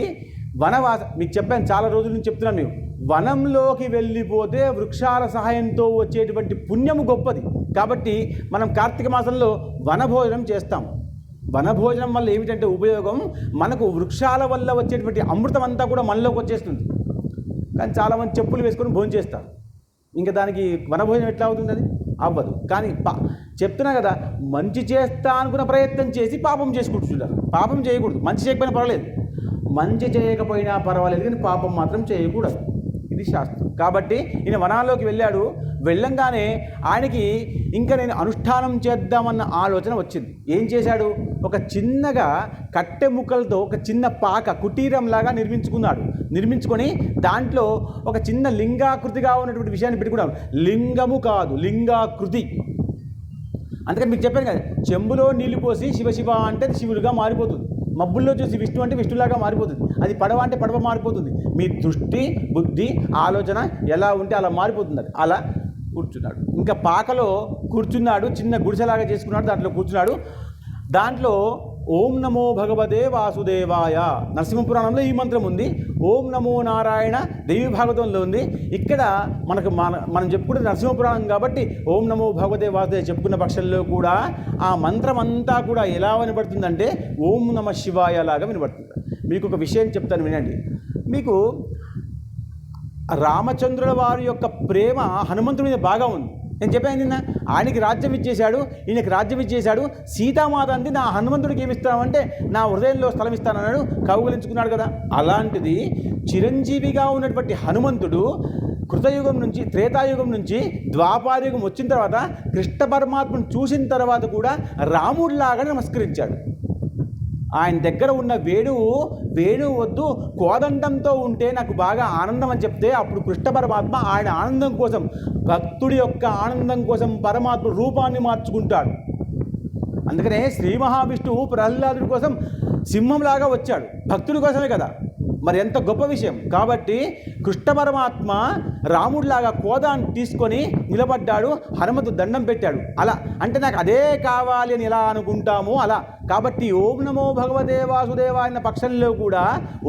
మీకు చెప్పాను చాలా రోజుల నుంచి చెప్తున్నాను. మేము వనంలోకి వెళ్ళిపోతే వృక్షాల సహాయంతో వచ్చేటువంటి పుణ్యము గొప్పది. కాబట్టి మనం కార్తీక మాసంలో వనభోజనం చేస్తాం. వనభోజనం వల్ల ఏమిటంటే ఉపయోగం, మనకు వృక్షాల వల్ల వచ్చేటువంటి అమృతం అంతా కూడా మనలోకి వచ్చేస్తుంది. కానీ చాలామంది చెప్పులు వేసుకొని భోజనం చేస్తారు. ఇంకా దానికి వనభోజనం ఎట్లా అవుతుంది? అది అవ్వదు. కానీ చెప్తున్నా కదా, మంచి చేస్తా అనుకున్న ప్రయత్నం చేసి పాపం చేసుకుంటుంటారు. పాపం చేయకూడదు. మంచి చేయకపోయినా పర్వాలేదు, మంచి చేయకపోయినా పర్వాలేదు కానీ పాపం మాత్రం చేయకూడదు. ఇది శాస్త్రం. కాబట్టి ఈయన వనాల్లోకి వెళ్ళాడు. వెళ్ళంగానే ఆయనకి ఇంకా నేను అనుష్ఠానం చేద్దామన్న ఆలోచన వచ్చింది. ఏం చేశాడు? ఒక చిన్నగా కట్టె ముక్కలతో ఒక చిన్న పాక కుటీరంలాగా నిర్మించుకొని దాంట్లో ఒక చిన్న లింగాకృతిగా ఉన్నటువంటి విషయాన్ని పెట్టుకున్నాడు. లింగము కాదు, లింగాకృతి. అందుకని మీకు చెప్పాను కదా, చెంబులో నీళ్లు పోసి శివ అంటే శివుడిగా మారిపోతుంది. మబ్బుల్లో చూసి విష్ణు అంటే విష్ణులాగా మారిపోతుంది. అది పడవ అంటే పడవ మారిపోతుంది. మీ దృష్టి, బుద్ధి, ఆలోచన ఎలా ఉంటే అలా మారిపోతుంది. అది అలా కూర్చున్నాడు. ఇంకా పాకలో కూర్చున్నాడు. చిన్న గుడిసెలాగా చేసుకున్నాడు. దాంట్లో కూర్చున్నాడు. దాంట్లో ఓం నమో భగవతే వాసుదేవాయ నరసింహపురాణంలో ఈ మంత్రం ఉంది. ఓం నమో నారాయణ దేవి భాగవతంలో ఉంది. ఇక్కడ మనం చెప్పుకుంటే నరసింహపురాణం కాబట్టి ఓం నమో భగవతే వాసుదేవ చెప్పుకున్న పక్షంలో కూడా ఆ మంత్రం అంతా కూడా ఎలా వినబడుతుందంటే ఓం నమ శివాయ లాగా వినబడుతుంది. మీకు ఒక విషయం చెప్తాను, వినండి. మీకు రామచంద్రుల వారి యొక్క ప్రేమ హనుమంతుడి మీద బాగా ఉంది. నేను చెప్పాను నిన్న, ఆయనకి రాజ్యం ఇచ్చేశాడు, ఈయనకి రాజ్యం ఇచ్చేశాడు. సీతామాత అంది నా హనుమంతుడికి ఏమి ఇస్తామంటే నా హృదయంలో స్థలం ఇస్తానన్నాడు, కౌగలించుకున్నాడు కదా. అలాంటిది చిరంజీవిగా ఉన్నటువంటి హనుమంతుడు కృతయుగం నుంచి, త్రేతాయుగం నుంచి ద్వాపారయుగం వచ్చిన తర్వాత కృష్ణ పరమాత్మను చూసిన తర్వాత కూడా రాముడిలాగా నమస్కరించాడు. ఆయన దగ్గర ఉన్న వేణువు వద్దు, కోదండంతో ఉంటే నాకు బాగా ఆనందం అని చెప్తే అప్పుడు కృష్ణ పరమాత్మ ఆయన ఆనందం కోసం, భక్తుడి యొక్క ఆనందం కోసం పరమాత్మ రూపాన్ని మార్చుకుంటాడు. అందుకనే శ్రీ మహావిష్ణువు ప్రహ్లాదుడి కోసం సింహంలాగా వచ్చాడు, భక్తుడి కోసమే కదా. మరి ఎంత గొప్ప విషయం. కాబట్టి కృష్ణ పరమాత్మ రాముడిలాగా కోదాన్ని తీసుకొని నిలబడ్డాడు, హనుమంతు దండం పెట్టాడు. అలా అంటే నాకు అదే కావాలి అని ఎలా అనుకుంటామో అలా. కాబట్టి ఓం నమో భగవతే వాసుదేవాయ అన్న పక్షంలో కూడా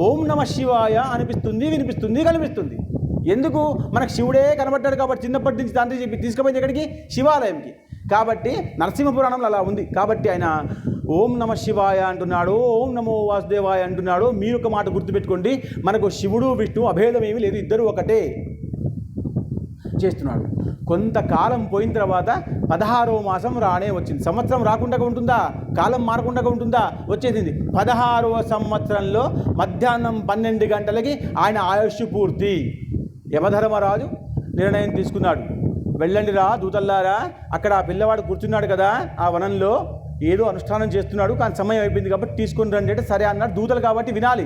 ఓం నమ శివాయ అనిపిస్తుంది, వినిపిస్తుంది, కనిపిస్తుంది. ఎందుకు? మనకు శివుడే కనబడ్డాడు కాబట్టి చిన్నప్పటి నుంచి తండ్రి చెప్పి తీసుకుపోయింది ఎక్కడికి? శివాలయంకి. కాబట్టి నరసింహపురాణంలో అలా ఉంది. కాబట్టి ఆయన ఓం నమ శివాయ అంటున్నాడు, ఓం నమో వాసుదేవాయ అంటున్నాడు. మీరు ఒక మాట గుర్తుపెట్టుకోండి, మనకు శివుడు విష్ణువు అభేదం ఏమీ లేదు, ఇద్దరు ఒకటే చేస్తున్నాడు. కొంతకాలం పోయిన తర్వాత 16వ మాసం రానే వచ్చింది. సంవత్సరం రాకుండా ఉంటుందా? కాలం మారకుండా ఉంటుందా? వచ్చేసింది. 16వ సంవత్సరంలో మధ్యాహ్నం 12 గంటలకి ఆయన ఆయుష్ పూర్తి. యమధర్మరాజు నిర్ణయం తీసుకున్నాడు, వెళ్ళండి రా దూతల్లారా, అక్కడ ఆ పిల్లవాడు కూర్చున్నాడు కదా ఆ వనంలో, ఏదో అనుష్ఠానం చేస్తున్నాడు, కానీ సమయం అయిపోయింది కాబట్టి తీసుకొని రండి అంటే సరే అన్నాడు. దూతలు కాబట్టి వినాలి,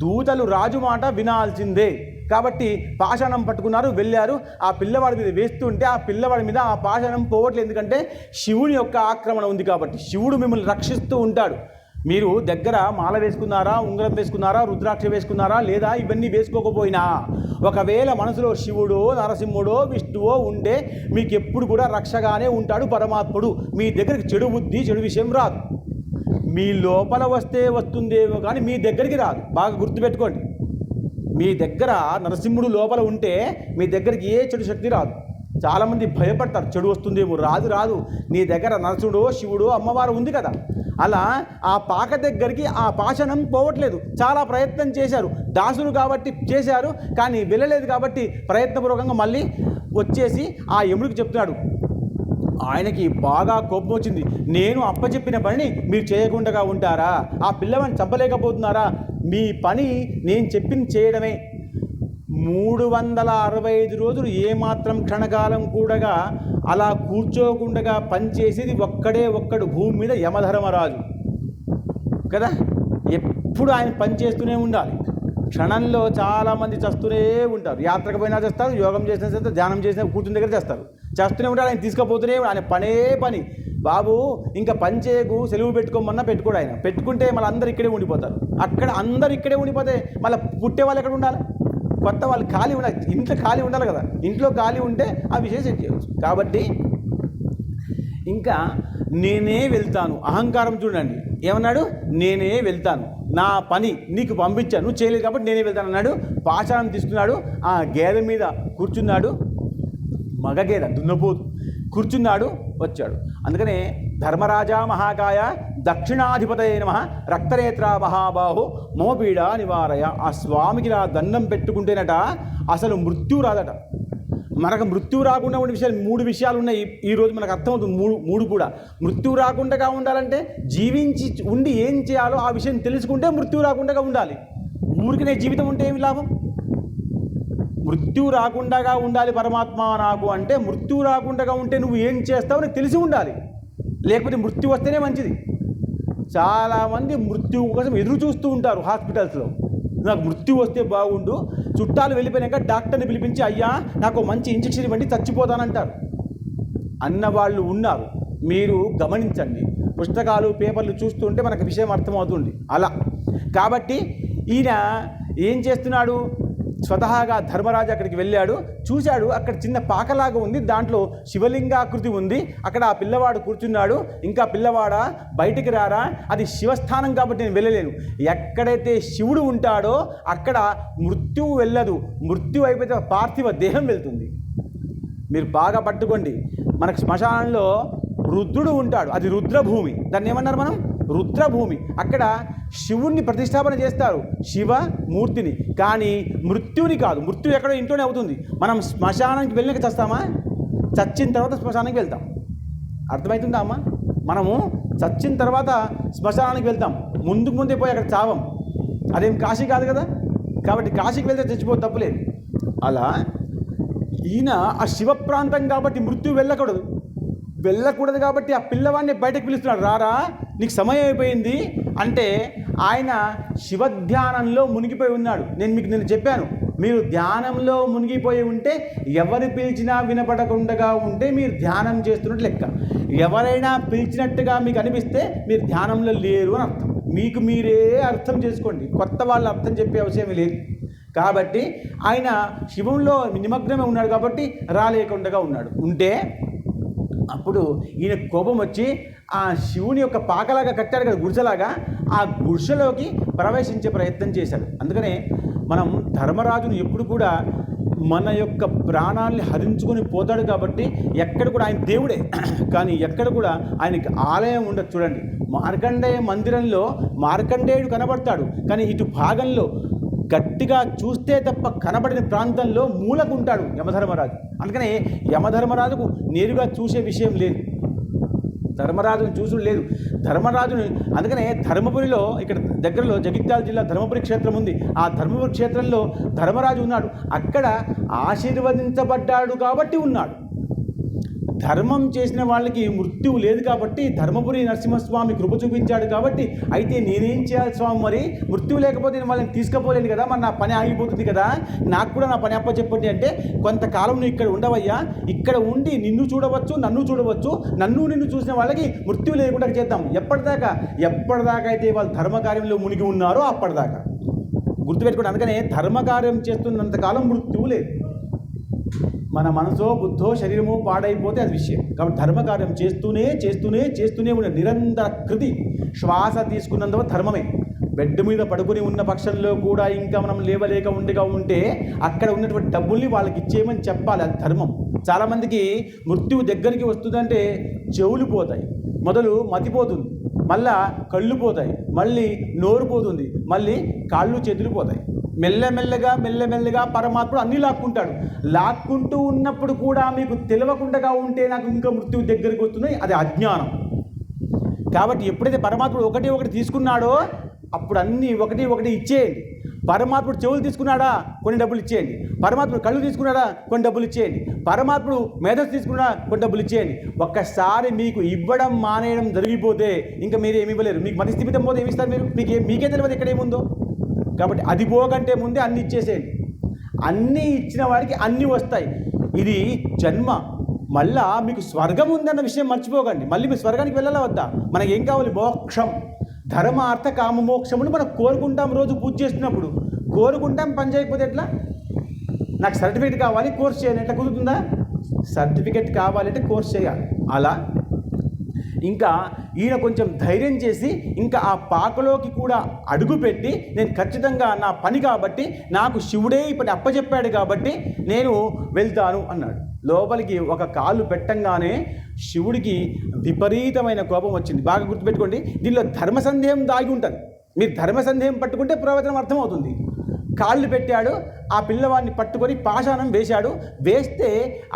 దూతలు రాజు మాట వినాల్సిందే. కాబట్టి పాషాణం పట్టుకున్నారు, వెళ్ళారు. ఆ పిల్లవాడి మీద వేస్తుంటే ఆ పిల్లవాడి మీద ఆ పాషాణం పోవట్లేదు, ఎందుకంటే శివుని యొక్క ఆక్రమణ ఉంది కాబట్టి. శివుడు మిమ్మల్ని రక్షిస్తూ ఉంటాడు. మీరు దగ్గర మాల వేసుకున్నారా, ఉంగరం వేసుకున్నారా, రుద్రాక్ష వేసుకున్నారా, లేదా ఇవన్నీ వేసుకోకపోయినా ఒకవేళ మనసులో శివుడో, నరసింహుడో, విష్ణువో ఉంటే మీకు ఎప్పుడు కూడా రక్షగానే ఉంటాడు పరమాత్ముడు. మీ దగ్గరికి చెడు బుద్ధి, చెడు విషయం రాదు. మీ లోపల వస్తే వస్తుందేమో కానీ మీ దగ్గరికి రాదు. బాగా గుర్తుపెట్టుకోండి, మీ దగ్గర నరసింహుడు లోపల ఉంటే మీ దగ్గరికి ఏ చెడు శక్తి రాదు. చాలామంది భయపడతారు, చెడు వస్తుందేమో. రాదు. నీ దగ్గర నరసుడో, శివుడో, అమ్మవారు ఉంది కదా. అలా ఆ పాక దగ్గరికి ఆ పాషణం పోవట్లేదు. చాలా ప్రయత్నం చేశారు, దాసులు కాబట్టి చేశారు, కానీ వెళ్ళలేదు కాబట్టి ప్రయత్నపూర్వకంగా మళ్ళీ వచ్చేసి ఆ యముడికి చెప్తున్నాడు. ఆయనకి బాగా కోపం వచ్చింది. నేను అప్పచెప్పిన పనిని మీరు చేయకుండా ఉంటారా? ఆ పిల్లవాడిని చంపలేకపోతున్నారా? మీ పని నేను చెప్పింది చేయడమే. 365 రోజులు ఏమాత్రం క్షణకాలం కూడా అలా కూర్చోకుండా పనిచేసేది ఒక్కడు భూమి మీద యమధర్మరాజు కదా. ఎప్పుడు ఆయన పనిచేస్తూనే ఉండాలి. క్షణంలో చాలామంది చేస్తూనే ఉంటారు. యాత్రకు పోయినా చేస్తారు, యోగం చేసినా చేస్తారు, ధ్యానం చేసినా కూర్చుని దగ్గర చేస్తూనే ఉంటారు. ఆయన తీసుకుపోతూనే ఆయన పని. బాబు ఇంకా పని చేయకు, సెలవు పెట్టుకోమన్నా పెట్టుకోడు. ఆయన పెట్టుకుంటే మళ్ళీ అందరు ఇక్కడే ఉండిపోతారు. అక్కడ అందరు ఇక్కడే ఉండిపోతే మళ్ళీ పుట్టే వాళ్ళు ఎక్కడ ఉండాలి? కొత్త వాళ్ళు ఖాళీ ఉండాలి, ఇంట్లో ఖాళీ ఉండాలి కదా. ఇంట్లో ఖాళీ ఉంటే ఆ విషయం సెట్ చేయవచ్చు. కాబట్టి ఇంకా నేనే వెళ్తాను, అహంకారం చూడండి. ఏమన్నాడు? నేనే వెళ్తాను, నా పని నీకు పంపించాను, నువ్వు చేయలేదు కాబట్టి నేనే వెళ్తాను అన్నాడు. పాషాణం తీసుకున్నాడు, ఆ గేదె మీద కూర్చున్నాడు. మగ గేదె, దున్నపోతు కూర్చున్నాడు, వచ్చాడు. అందుకనే ధర్మరాజా మహాకాయ దక్షిణాధిపతయ నమః రక్తనేత్ర మహాబాహు మోపీడ నివారయ. ఆ స్వామికి ఇలా దండం పెట్టుకుంటేనట అసలు మృత్యు రాదట. మనకు మృత్యువు రాకుండా ఉండే విషయాలు 3 విషయాలు ఉన్నాయి. ఈరోజు మనకు అర్థమవుతుంది. మూడు కూడా మృత్యువు రాకుండా ఉండాలంటే జీవించి ఉండి ఏం చేయాలో ఆ విషయం తెలుసుకుంటే మృత్యువు రాకుండా ఉండాలి. ఊరికనే జీవితం ఉంటే ఏమి లాభం? మృత్యు రాకుండా ఉండాలి పరమాత్మ నాకు అంటే, మృత్యు రాకుండా ఉంటే నువ్వు ఏం చేస్తావు నీకు తెలిసి ఉండాలి. లేకపోతే మృత్యు వస్తేనే మంచిది. చాలామంది మృత్యు కోసం ఎదురు చూస్తూ ఉంటారు హాస్పిటల్స్లో. నాకు మృత్యు వస్తే బాగుండు, చుట్టాలు వెళ్ళిపోయాక డాక్టర్ని పిలిపించి అయ్యా నాకు మంచి ఇంజెక్షన్ ఇవ్వండి చచ్చిపోతానంటారు అన్నవాళ్ళు ఉన్నారు. మీరు గమనించండి, పుస్తకాలు పేపర్లు చూస్తుంటే మనకు విషయం అర్థమవుతుంది. అలా కాబట్టి ఈయన ఏం చేస్తున్నాడు, స్వతహాగా ధర్మరాజు అక్కడికి వెళ్ళాడు, చూశాడు అక్కడ చిన్న పాకలాగా ఉంది, దాంట్లో శివలింగాకృతి ఉంది, అక్కడ ఆ పిల్లవాడు కూర్చున్నాడు. ఇంకా పిల్లవాడా బయటికి రారా, అది శివస్థానం కాబట్టి నేను వెళ్ళలేను. ఎక్కడైతే శివుడు ఉంటాడో అక్కడ మృత్యువు వెళ్ళదు, మృత్యు అయిపోతే పార్థివ దేహం వెళ్తుంది. మీరు బాగా పట్టుకోండి, మనకు శ్మశానంలో రుద్రుడు ఉంటాడు, అది రుద్రభూమి. దాన్ని ఏమన్నారు మనం? రుద్రభూమి. అక్కడ శివుణ్ణి ప్రతిష్టాపన చేస్తారు, శివమూర్తిని, కానీ మృత్యుని కాదు. మృత్యు ఎక్కడో ఇంట్లోనే అవుతుంది. మనం శ్మశానానికి వెళ్ళినాక చస్తామా? చచ్చిన తర్వాత శ్మశానానికి వెళ్తాం. అర్థమవుతుందా అమ్మ? మనము చచ్చిన తర్వాత శ్మశానానికి వెళ్తాం, ముందే పోయి అక్కడ చావం. అదేం కాశీ కాదు కదా, కాబట్టి కాశీకి వెళ్తే చచ్చిపోతే తప్పులేదు. అలా ఈయన ఆ శివ ప్రాంతం కాబట్టి మృత్యు వెళ్ళకూడదు కాబట్టి ఆ పిల్లవాడిని బయటకు పిలుస్తున్నాడు, రారా నీకు సమయం అయిపోయింది అంటే. ఆయన శివధ్యానంలో మునిగిపోయి ఉన్నాడు. నేను చెప్పాను, మీరు ధ్యానంలో మునిగిపోయి ఉంటే ఎవరు పిలిచినా వినపడకుండా ఉంటే మీరు ధ్యానం చేస్తున్నట్టు లెక్క. ఎవరైనా పిలిచినట్టుగా మీకు అనిపిస్తే మీరు ధ్యానంలో లేరు అని అర్థం. మీకు మీరే అర్థం చేసుకోండి, కొత్త వాళ్ళు అర్థం చెప్పే అవసరం లేదు. కాబట్టి ఆయన శివంలో నిమగ్నమే ఉన్నాడు కాబట్టి రాలేకుండా ఉంటే అప్పుడు ఈయన కోపం వచ్చి ఆ శివుని యొక్క పాకలాగా కట్టాడు కదా, గుడిసెలాగా, ఆ గుడిసెలోకి ప్రవేశించే ప్రయత్నం చేశాడు. అందుకనే మనం ధర్మరాజును ఎప్పుడు కూడా మన యొక్క ప్రాణాన్ని హరించుకొని పోతాడు కాబట్టి ఎక్కడ కూడా ఆయన దేవుడే, కానీ ఎక్కడ కూడా ఆయనకి ఆలయం ఉండదు. చూడండి, మార్కండేయ మందిరంలో మార్కండేయుడు కనబడతాడు, కానీ ఇటు భాగంలో గట్టిగా చూస్తే తప్ప కనబడిన ప్రాంతంలో మూలకు ఉంటాడు యమధర్మరాజు. అందుకనే యమధర్మరాజుకు నేరుగా చూసే విషయం లేదు, ధర్మరాజును చూసుడు లేదు. ధర్మరాజుని అందుకనే ధర్మపురిలో, ఇక్కడ దగ్గరలో జగిత్యాల జిల్లా ధర్మపురి క్షేత్రం ఉంది. ఆ ధర్మపురి క్షేత్రంలో ధర్మరాజు ఉన్నాడు. అక్కడ ఆశీర్వదించబడ్డాడు కాబట్టి ఉన్నాడు. ధర్మం చేసిన వాళ్ళకి మృత్యువు లేదు కాబట్టి ధర్మపురి నరసింహస్వామి కృప చూపించాడు కాబట్టి. అయితే నేనేం చేయాలి స్వామి, మరి మృత్యువు లేకపోతే నేను వాళ్ళని తీసుకుపోలేను కదా, మరి నా పని ఆగిపోతుంది కదా, నాకు కూడా నా పని అప్పచెప్పండి అంటే, కొంతకాలం నువ్వు ఇక్కడ ఉండవయ్యా, ఇక్కడ ఉండి నిన్ను చూడవచ్చు, నన్ను చూడవచ్చు, నిన్ను చూసిన వాళ్ళకి మృత్యువు లేకుండా చేద్దాం. ఎప్పటిదాకా అయితే వాళ్ళు ధర్మకార్యంలో మునిగి ఉన్నారో అప్పటిదాకా గుర్తుపెట్టుకోండి. అందుకనే ధర్మకార్యం చేస్తున్నంతకాలం మృత్యువు లేదు. మన మనసో బుద్ధో శరీరమో పాడైపోతే అది విషయం. కాబట్టి ధర్మకార్యం చేస్తూనే ఉండే నిరంతర కృతి. శ్వాస తీసుకున్నందుకు ధర్మమే. బెడ్ మీద పడుకుని ఉన్న పక్షంలో కూడా ఇంకా మనం లేవలేక ఉంటే అక్కడ ఉన్నటువంటి డబ్బుల్ని వాళ్ళకి ఇచ్చేయమని చెప్పాలి, అది ధర్మం. చాలామందికి మృత్యువు దగ్గరికి వస్తుందంటే చెవులు పోతాయి, మొదలు మతిపోతుంది, మళ్ళా కళ్ళు పోతాయి, మళ్ళీ నోరు పోతుంది, మళ్ళీ కాళ్ళు చేతులు పోతాయి. మెల్లమెల్లగా పరమాత్ముడు అన్నీ లాక్కుంటూ ఉన్నప్పుడు కూడా మీకు తెలియకుండా ఉంటే నాకు ఇంకా మృత్యువు దగ్గరికి వస్తుంది, అది అజ్ఞానం. కాబట్టి ఎప్పుడైతే పరమాత్ముడు ఒకటి తీసుకున్నాడో అప్పుడు అన్నీ ఒకటి ఇచ్చేయండి. పరమాత్ముడు చెవులు తీసుకున్నాడా, కొన్ని డబ్బులు ఇచ్చేయండి. పరమాత్ముడు కళ్ళు తీసుకున్నాడా, కొన్ని డబ్బులు ఇచ్చేయండి. పరమాత్ముడు మేధస్సు తీసుకున్నాడా, కొన్ని డబ్బులు ఇచ్చేయండి. ఒక్కసారి మీకు ఇవ్వడం మానేయడం జరిగిపోతే ఇంకా మీరు ఏమి ఇవ్వలేరు. మీకు మతి స్థిమితం పోతే ఏమి ఇస్తారు మీరు? మీకే తెలియదు ఇక్కడ ఏముందో. కాబట్టి అది పోకంటే ముందే అన్నీ ఇచ్చేసేయండి. అన్నీ ఇచ్చిన వాడికి అన్నీ వస్తాయి. ఇది జన్మ. మళ్ళా మీకు స్వర్గం ఉందన్న విషయం మర్చిపోకండి. మళ్ళీ మీరు స్వర్గానికి వెళ్ళాలా వద్దా? మనకి ఏం కావాలి? మోక్షం. ధర్మ అర్థ కామ మోక్షమును మనం కోరుకుంటాం. రోజు పూజ చేస్తున్నప్పుడు కోరుకుంటాం, పని చేయకపోతే ఎట్లా? నాకు సర్టిఫికేట్ కావాలి, కోర్స్ చేయాలి, ఎట్లా కుదురుతుందా? సర్టిఫికేట్ కావాలంటే కోర్స్ చేయాలి. అలా ఇంకా ఈయన కొంచెం ధైర్యం చేసి ఇంకా ఆ పాకలోకి కూడా అడుగుపెట్టి, నేను ఖచ్చితంగా నా పని కాబట్టి, నాకు శివుడే ఈ పని అప్పచెప్పాడు కాబట్టి నేను వెళ్తాను అన్నాడు. లోపలికి ఒక కాలు పెట్టంగానే శివుడికి విపరీతమైన కోపం వచ్చింది. బాగా గుర్తుపెట్టుకోండి, దీనిలో ధర్మ సందేహం దాగి ఉంటుంది. మీరు ధర్మ సందేహం పట్టుకుంటే ప్రవచనం అర్థమవుతుంది. కాళ్ళు పెట్టాడు, ఆ పిల్లవాడిని పట్టుకొని పాషాణం వేశాడు. వేస్తే